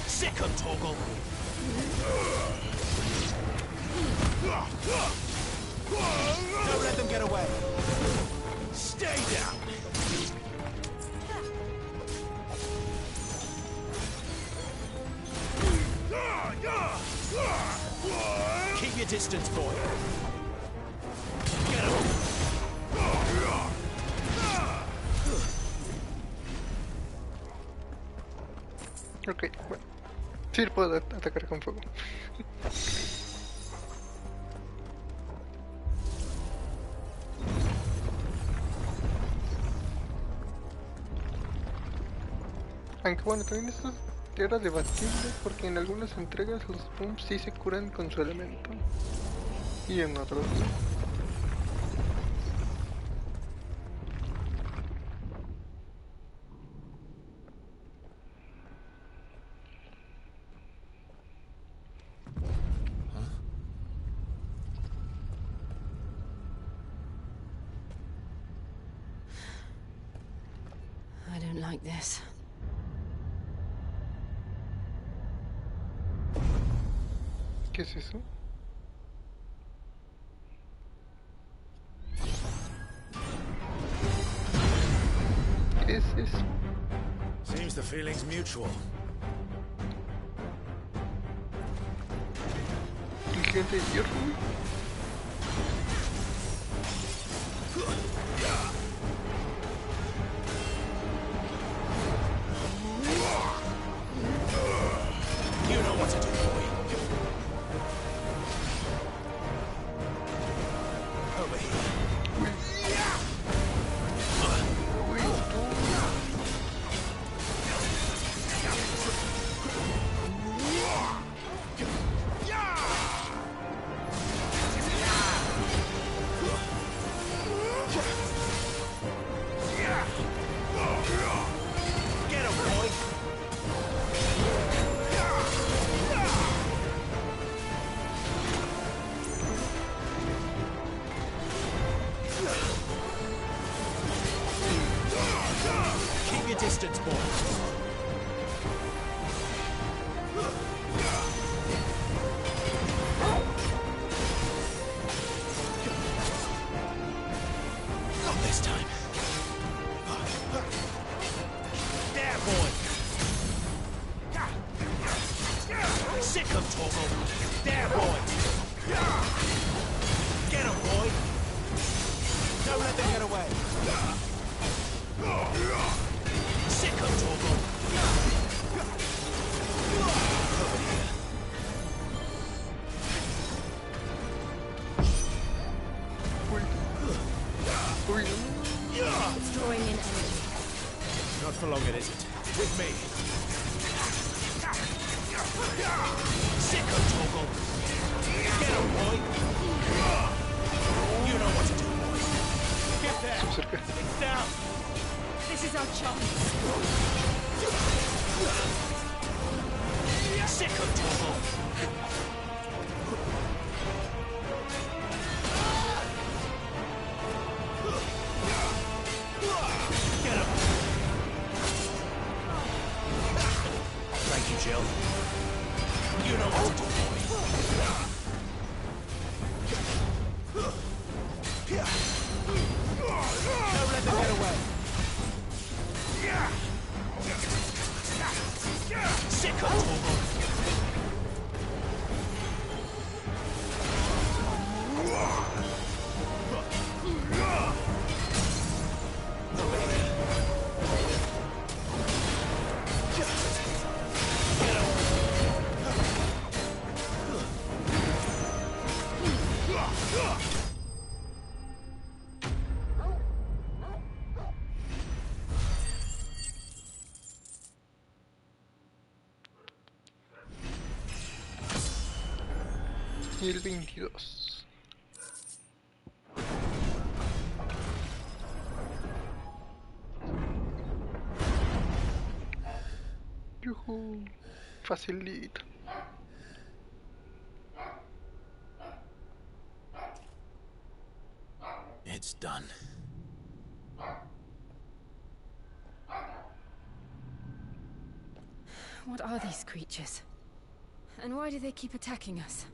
Sick 'em, Torgal. Don't let them get away. Stay down. Keep your distance, boy. Get him. Ok, bueno. Sí, puedo atacar con fuego. Aunque bueno, también esto era debatible porque en algunas entregas los pumps sí se curan con su elemento y en otros no. I don't like this. ¿Qué es eso? ¿Qué es eso? Seems the feeling's mutual. ¿El gigante de hierro? You know what to do, boy. Over here. Get him, boy. Keep your distance, boy. Not this time. There, boy. Sick 'em, Torgal. There, boy. Get 'em, boy. Don't let them get away. Sick 'em, Torgal. Over here. It's drawing in energy. Not for long, it isn't. With me. Sick 'em, Torgal. Get 'em, boy. You know what to do, boy. Get there. It's down. This is our chance. Sick 'em, Torgal. Get him. Thank you, Jill. You know what to do, boy. Don't let them get away. Sick 'em, Torgal. Y el 22. Yuhu, facilito. It's done. What are these creatures? And why do they keep attacking us?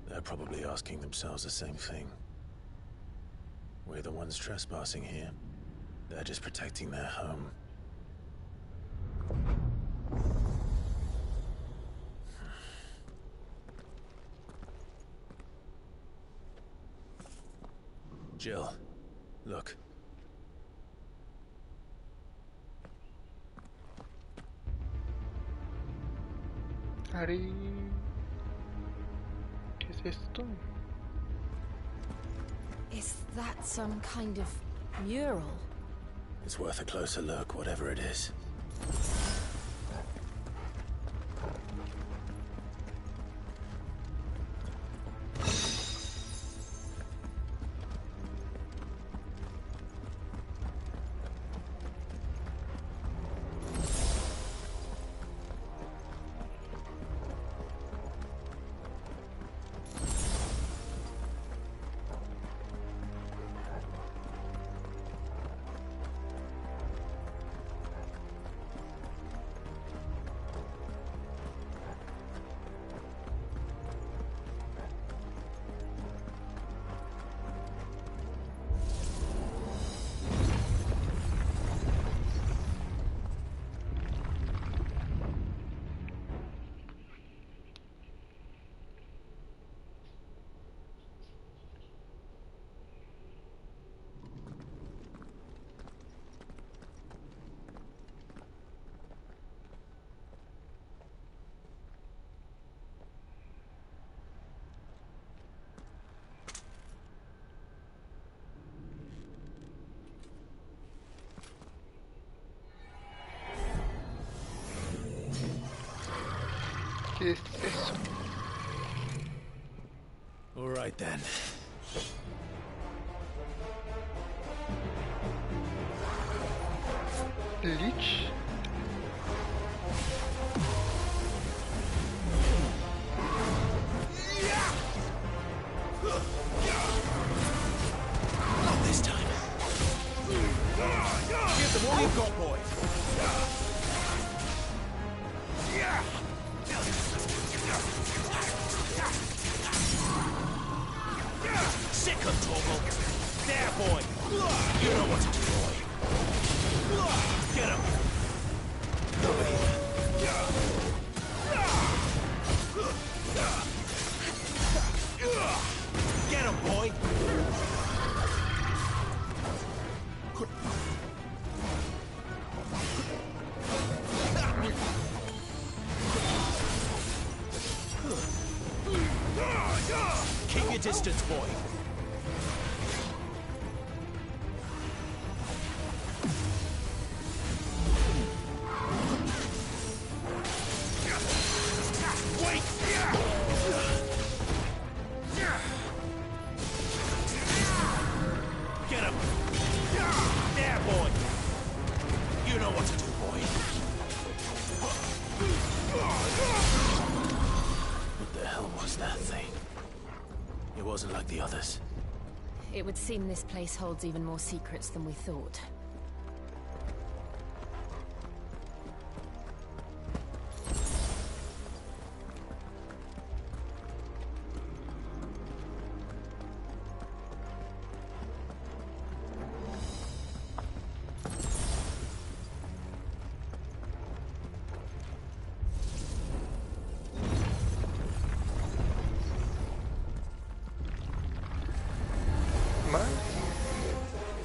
They're probably asking themselves the same thing. We're the ones trespassing here. They're just protecting their home. Jill, look. Ari... ¿Qué es esto? Is that some kind of mural? It's worth a closer look, whatever it is. ¿Qué es eso? All right then. Lich? Not this time. Give them all you've got, boys. Sick of Toggle. There, boy. You know what to do, boy. Get him. Nobody. Get him, boy. Keep your distance, boy. Wait! Get him! There, boy! You know what to do, boy. What the hell was that thing? It wasn't like the others. It would seem this place holds even more secrets than we thought.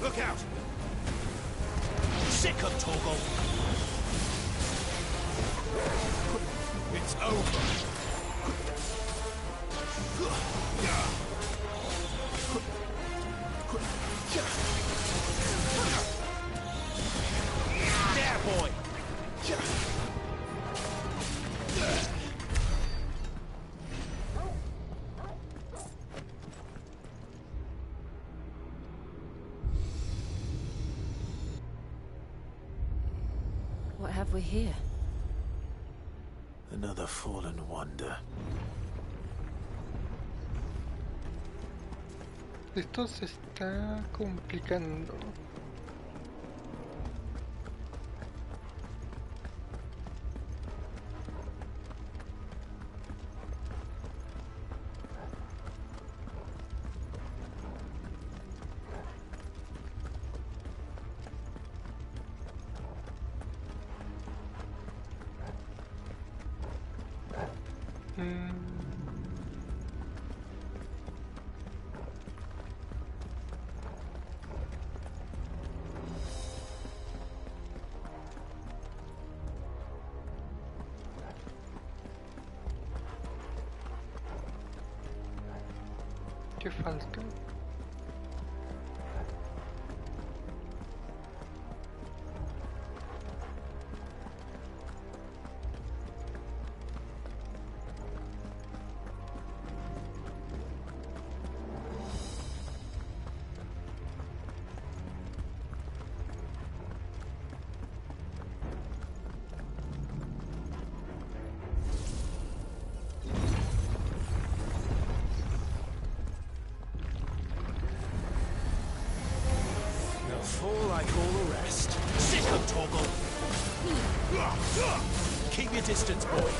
Look out! Sick of Toggle! It's over! There, boy! What have we here? Another fallen wonder. Esto se está complicando. ¿Qué falta? Fall like all the rest. Sit up, Torgal. Keep your distance, boy.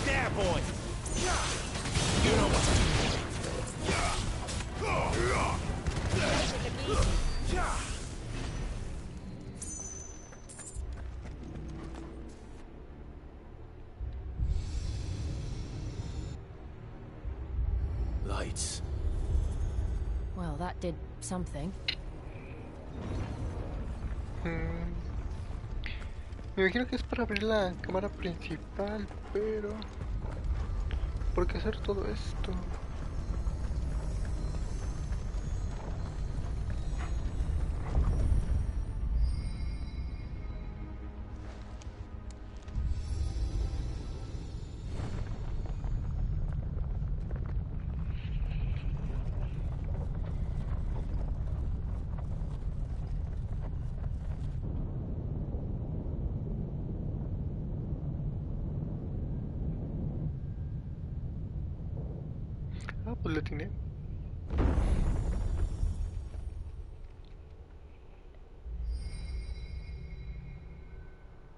There, boy. You know what to do. Lights. Well, that did something. Me imagino que es para abrir la cámara principal, pero ¿por qué hacer todo esto? Ah, pues le atiné.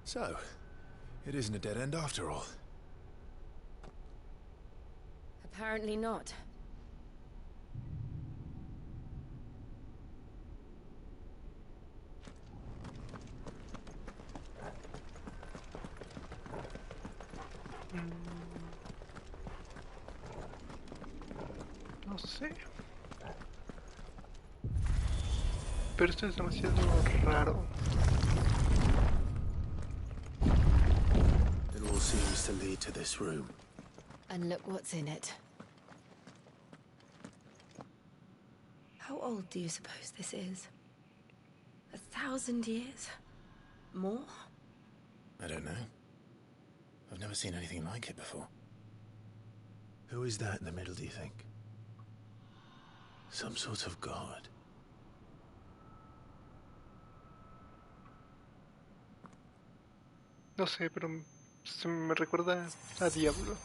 So, it isn't a dead end after all. Apparently not. No sé. Pero esto es demasiado raro. It all seems to lead to this room. And look what's in it. How old do you suppose this is? 1,000 years? More? I don't know. I've never seen anything like it before. Who is that in the middle, do you think? Some sort of god. No sé, pero se me recuerda a Diablo.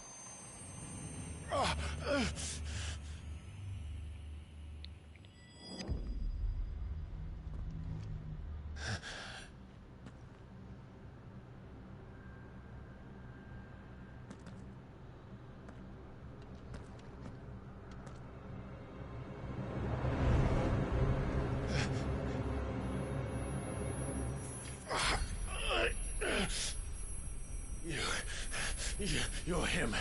You're him.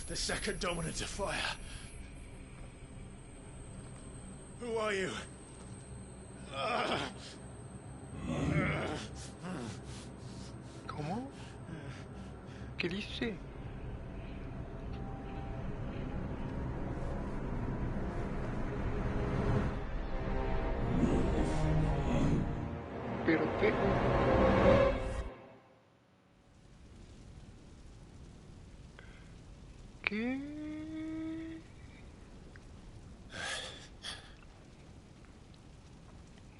The second dominant of fire. Who are you? ¿Cómo? ¿Qué dice? ¿Pero qué? ¿Qué?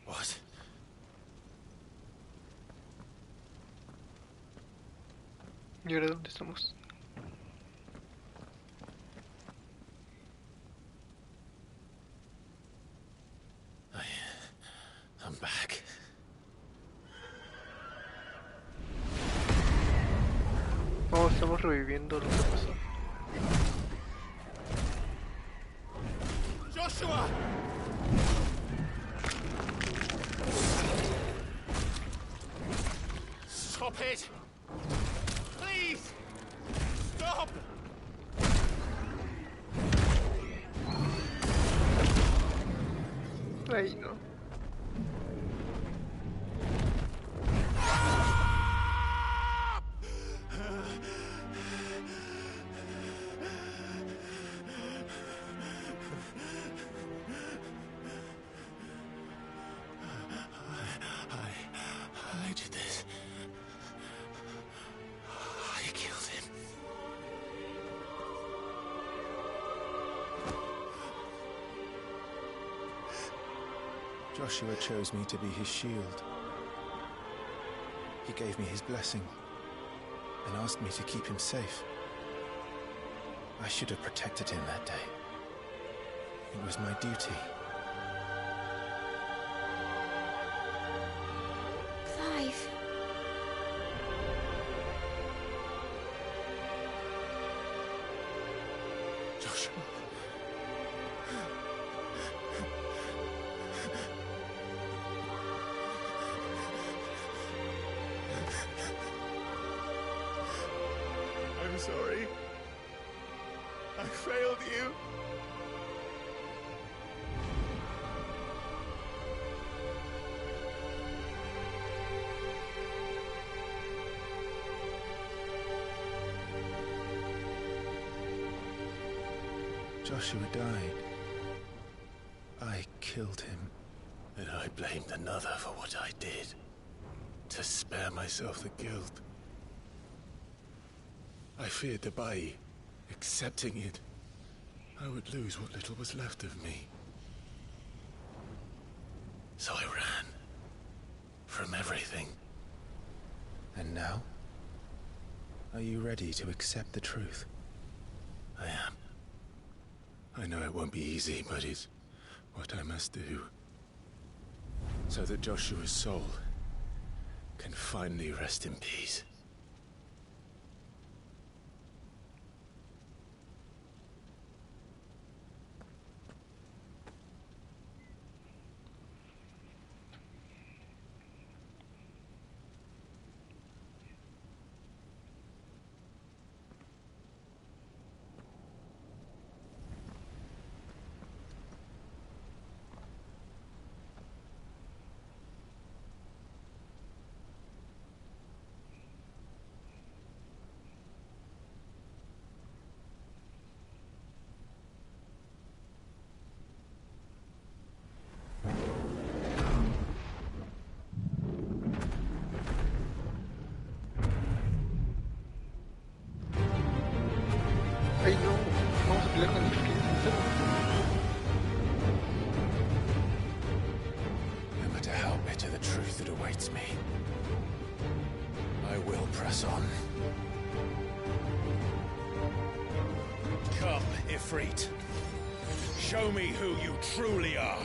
What? ¿Y ahora dónde estamos? I'm back. Oh, estamos reviviendo lo que pasó. Joshua! Stop it! Please! Stop! Ay, no. I did this. I killed him. Joshua chose me to be his shield. He gave me his blessing and asked me to keep him safe. I should have protected him that day. It was my duty. Clive. Joshua. I'm sorry. I failed you. Joshua died. I killed him. And I blamed another for what I did. To spare myself the guilt. I feared that by accepting it, I would lose what little was left of me. So I ran. From everything. And now? Are you ready to accept the truth? I am. I know it won't be easy, but it's what I must do. So that Joshua's soul can finally rest in peace. Ay, no. Vamos a pelear con el espíritu. No matter how bitter the truth that awaits me, I will press on. Come, Ifrit. Show me who you truly are.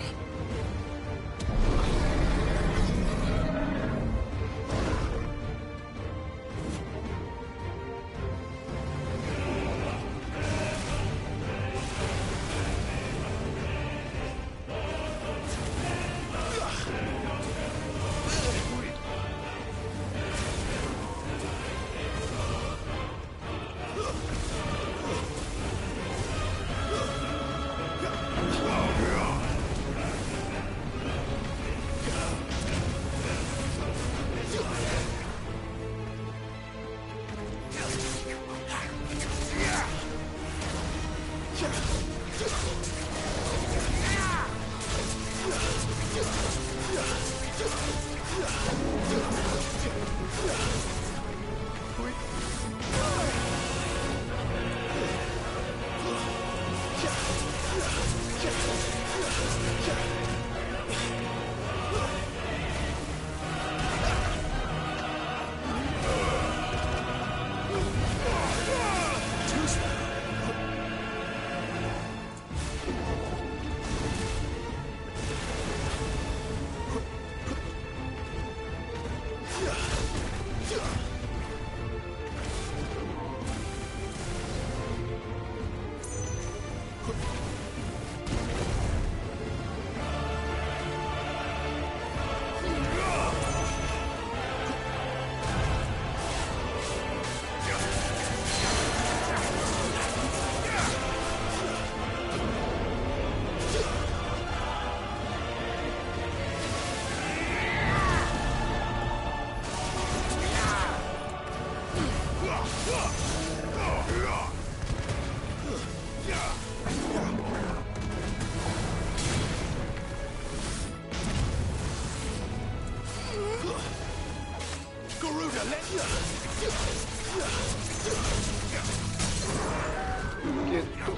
Quieto.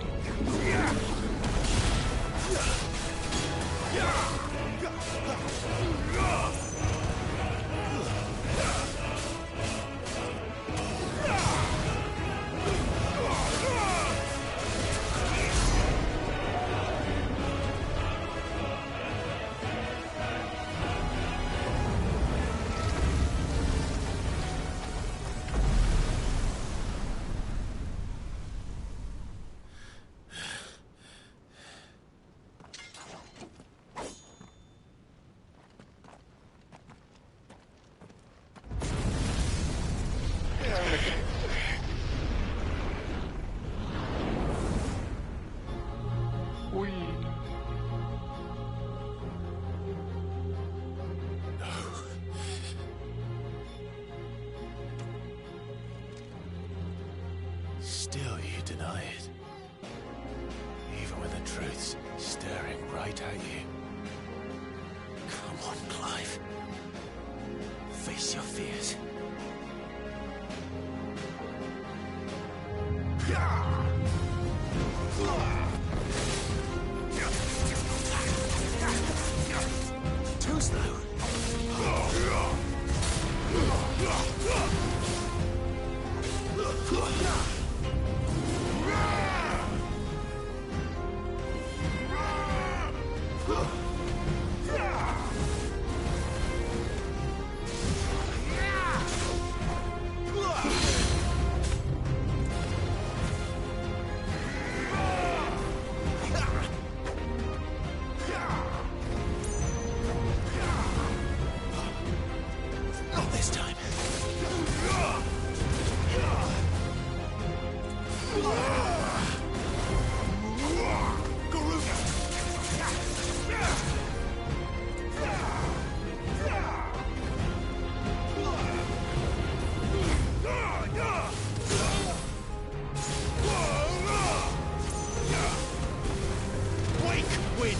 Uy. Still you deny it. Even when the truth's staring right at you. Come on, Clive. Face your fears. Too slow. Not this time. Wake wind.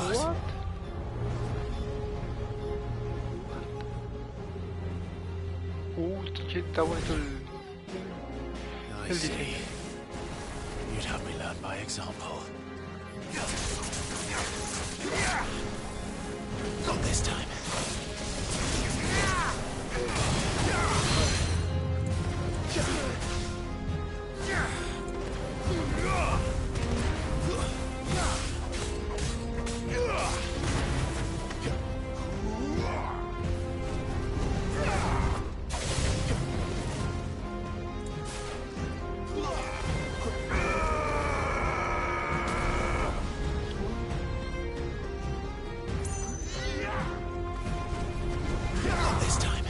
What? Que está bonito I see. You'd have me learn by example. Not this time. Not this time.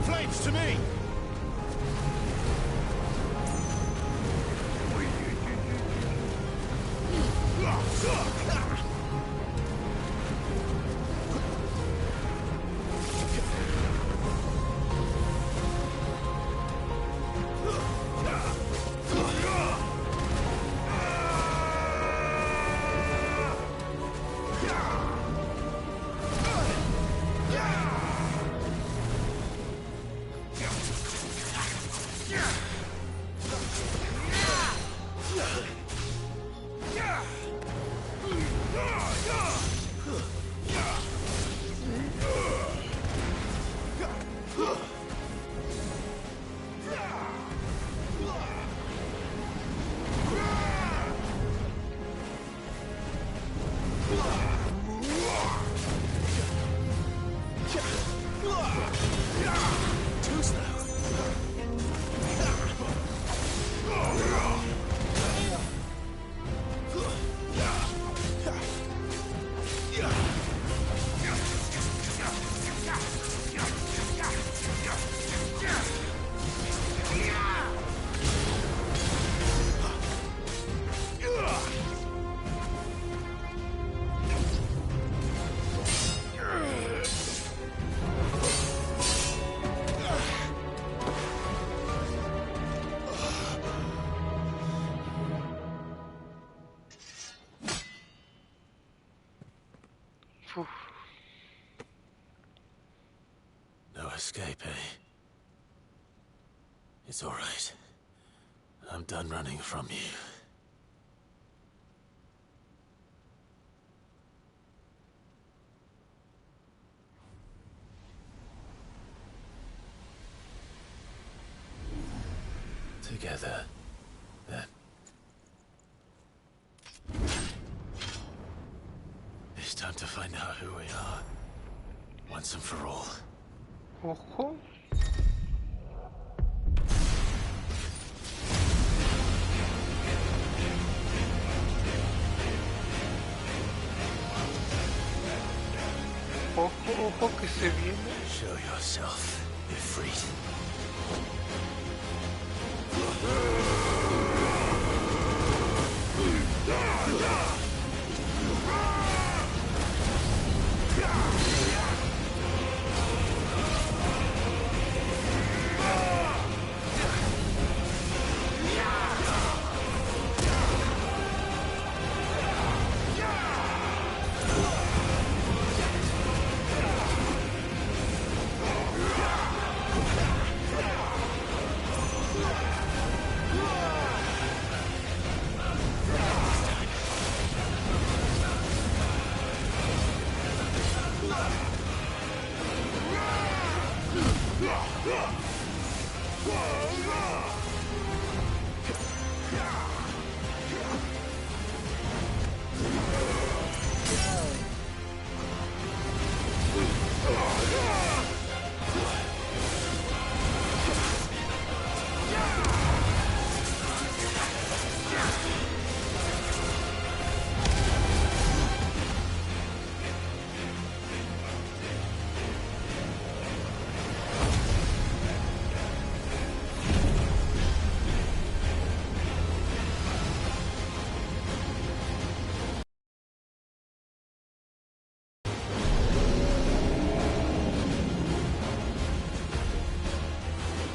Flames to me! Uf. No escape, eh? It's all right. I'm done running from you. Together, then. It's time to find out who we are, once and for all. Ojo. Ojo, ojo, que se viene. Show yourself, Ifrit.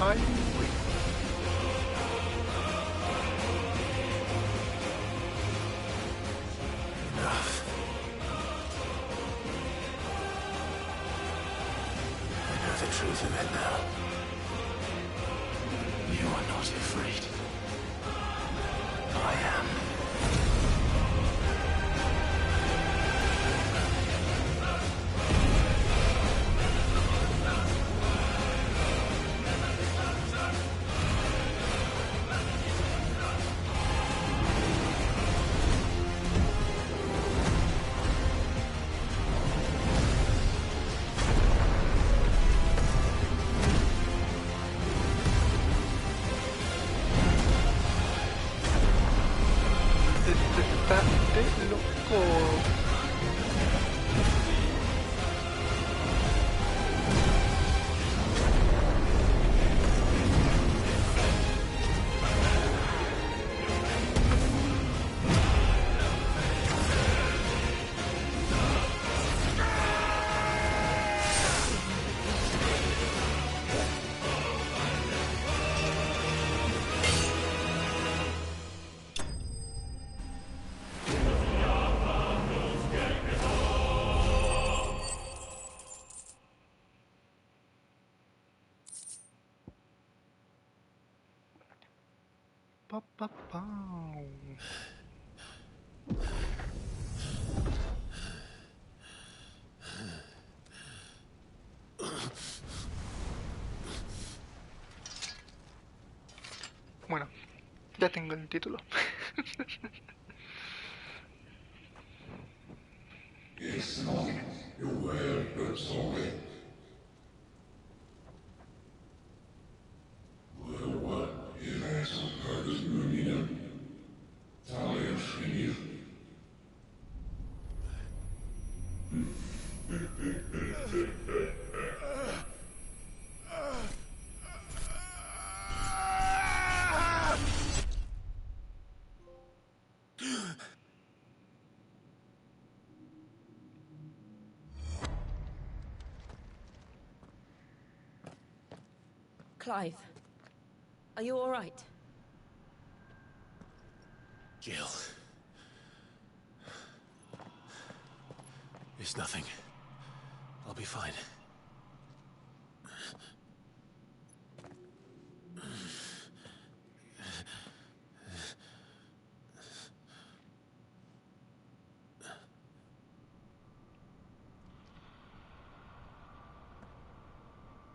Ay, Enough. I know the truth of it now. You are not afraid. I am. está de loco. Pa, pa, pa. Bueno, ya tengo el título. It's not your word, but solid. What is eso para illuminar? Talia Shinir. Clive, are you all right? Jill. It's nothing. I'll be fine.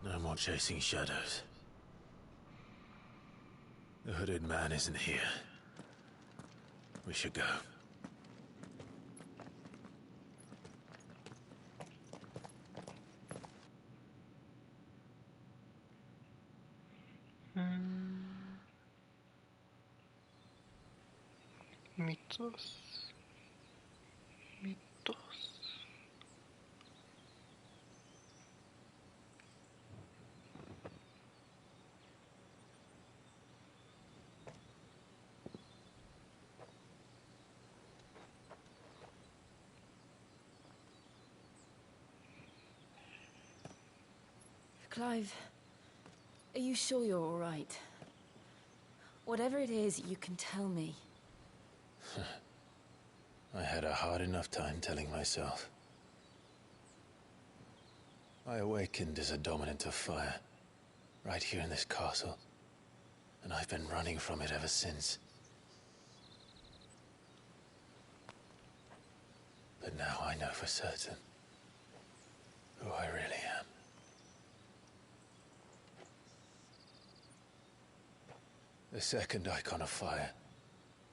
No more chasing shadows. The hooded man isn't here. We should go. Mitos. Clive, are you sure you're all right? Whatever it is, you can tell me. I had a hard enough time telling myself. I awakened as a dominant of fire, right here in this castle, and I've been running from it ever since. But now I know for certain who I really am. The second icon of fire,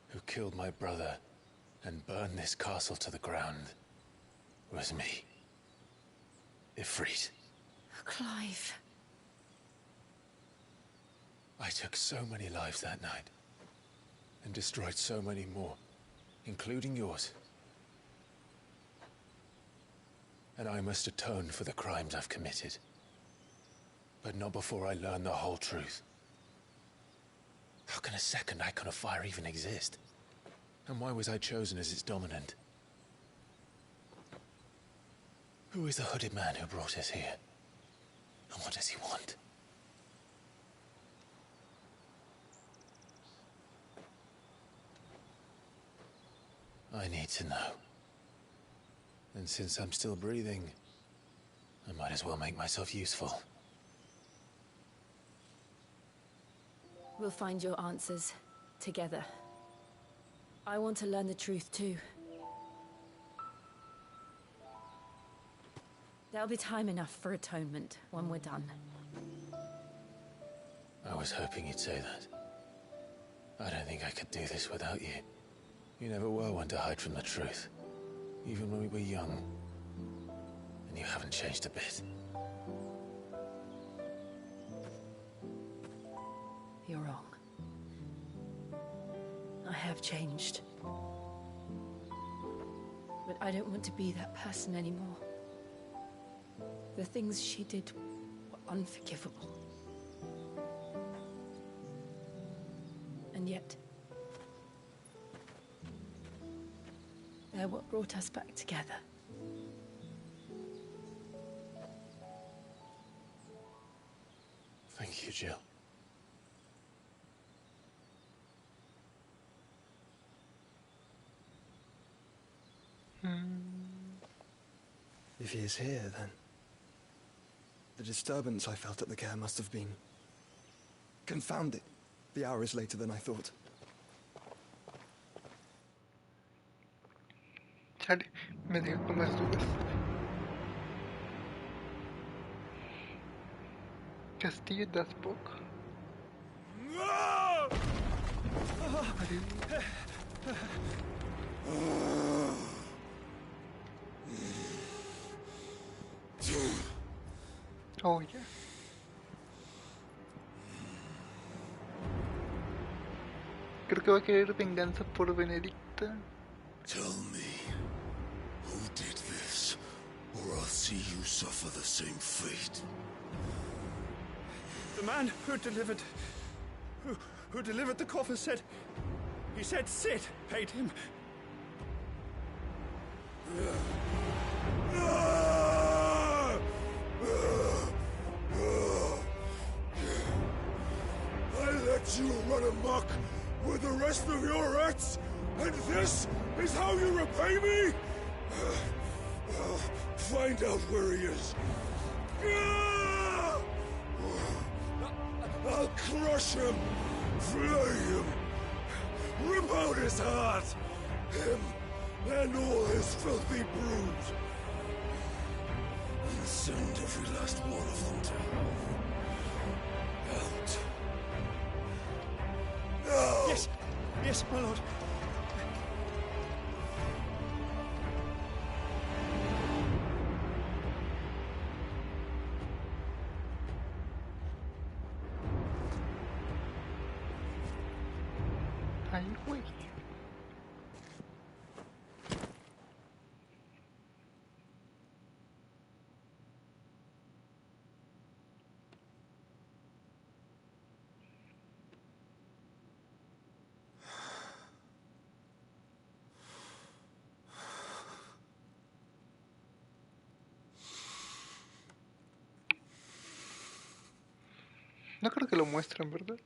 who killed my brother and burned this castle to the ground, was me. Ifrit. Clive. I took so many lives that night, and destroyed so many more, including yours. And I must atone for the crimes I've committed. But not before I learn the whole truth. How can a second icon of fire even exist? And why was I chosen as its dominant? Who is the hooded man who brought us here? And what does he want? I need to know. And since I'm still breathing, I might as well make myself useful. We'll find your answers together. I want to learn the truth too. There'll be time enough for atonement when we're done. I was hoping you'd say that. I don't think I could do this without you. You never were one to hide from the truth, even when we were young. And you haven't changed a bit. You're wrong. I have changed. But I don't want to be that person anymore. The things she did were unforgivable. And yet, they're what brought us back together. Thank you, Jill. If he is here, then the disturbance I felt at the care must have been confounded. The hour is later than I thought. Chale, me dio con más dudas. Castillo das poco. Oh, yeah. Creo que va a querer venganza por Benedicta. Tell me, who did this, or I'll see you suffer the same fate. The man who delivered the coffer said Sid paid him. I let you run amok with the rest of your rats, and this is how you repay me? Find out where he is. I'll crush him, flay him, rip out his heart, him and all his filthy brood, and send every last one of them to hell. Out. Now! Yes, yes, my lord. Ay, güey. No creo que lo muestren, ¿verdad?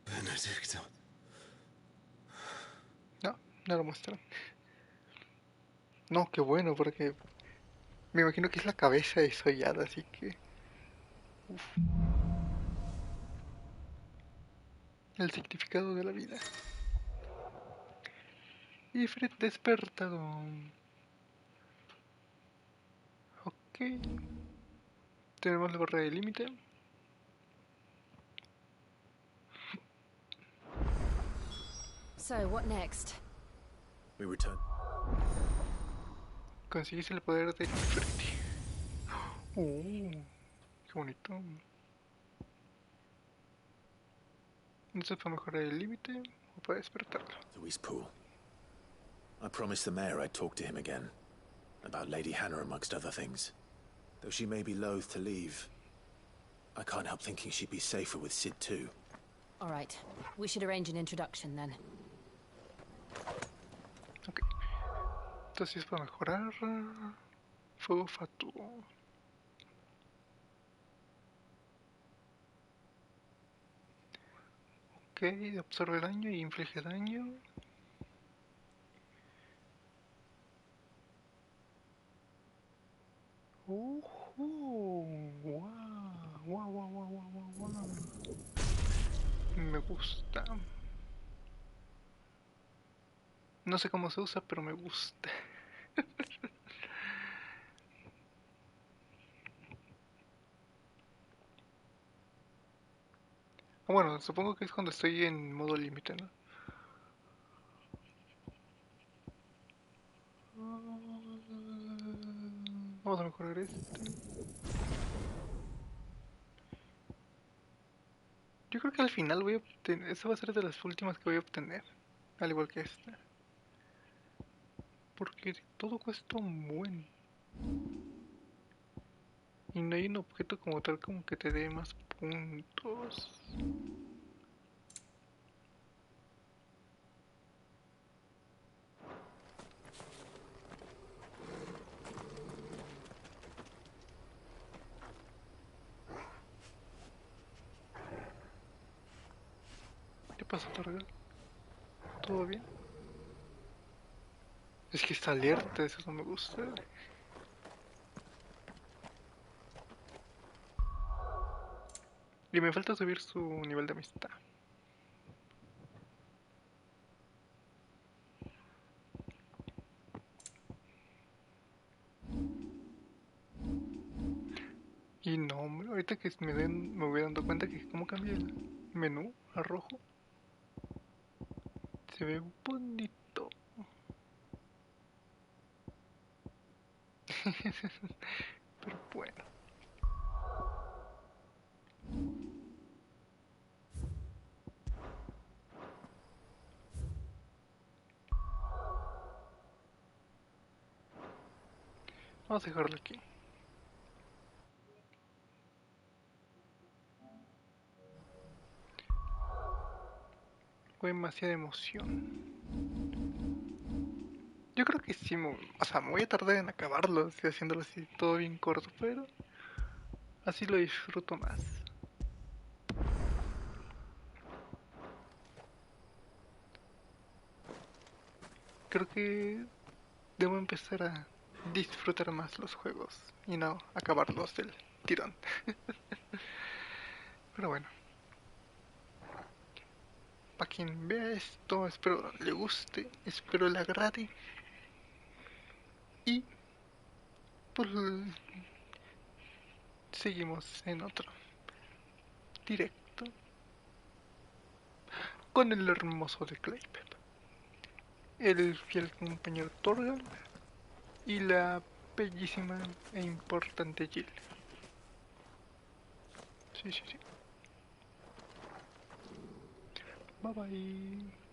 Benedicto. No, no lo muestran. No, qué bueno, porque me imagino que es la cabeza desollada, así que... Uf. El significado de la vida. Y Fred despertado. Ok. Tenemos la barra de límite. So, what next? We return. Consigues el poder de Freddy. Qué bonito. ¿Esto para mejorar el límite o para despertarlo? Louise Poole. I promised the mayor I'd talk to him again. About Lady Hannah amongst other things. Though she may be loath to leave, I can't help thinking she'd be safer with Sid too. All right. We should arrange an introduction then. Ok. Entonces para mejorar... Fuego fatuo. Ok, absorbe daño y inflige daño. Wow, wow, wow, wow, wow. Me gusta. No sé cómo se usa, pero me gusta. Bueno, supongo que es cuando estoy en modo límite, ¿no? Vamos a mejorar este. Yo creo que al final voy a obtener... Esta va a ser de las últimas que voy a obtener. Al igual que esta. Porque todo cuesta un buen. Y no hay un objeto como tal como que te dé más puntos. ¿Qué pasa, Targa? ¿Todo bien? Es que está alerta, eso no me gusta. Y me falta subir su nivel de amistad. Y no, hombre, ahorita que me voy dando cuenta que cómo cambia el menú a rojo. Se ve bonito. Pero bueno. Vamos a dejarlo aquí. Fue demasiada emoción. Yo creo que sí, o sea, me voy a tardar en acabarlo, estoy haciéndolo así todo bien corto, pero así lo disfruto más. Creo que debo empezar a disfrutar más los juegos y no acabarlos del tirón. Pero bueno, para quien vea esto, espero le guste, espero le agrade. Y pues seguimos en otro directo con el hermoso de Claypep, el fiel compañero Torgal y la bellísima e importante Jill. Sí. Bye bye.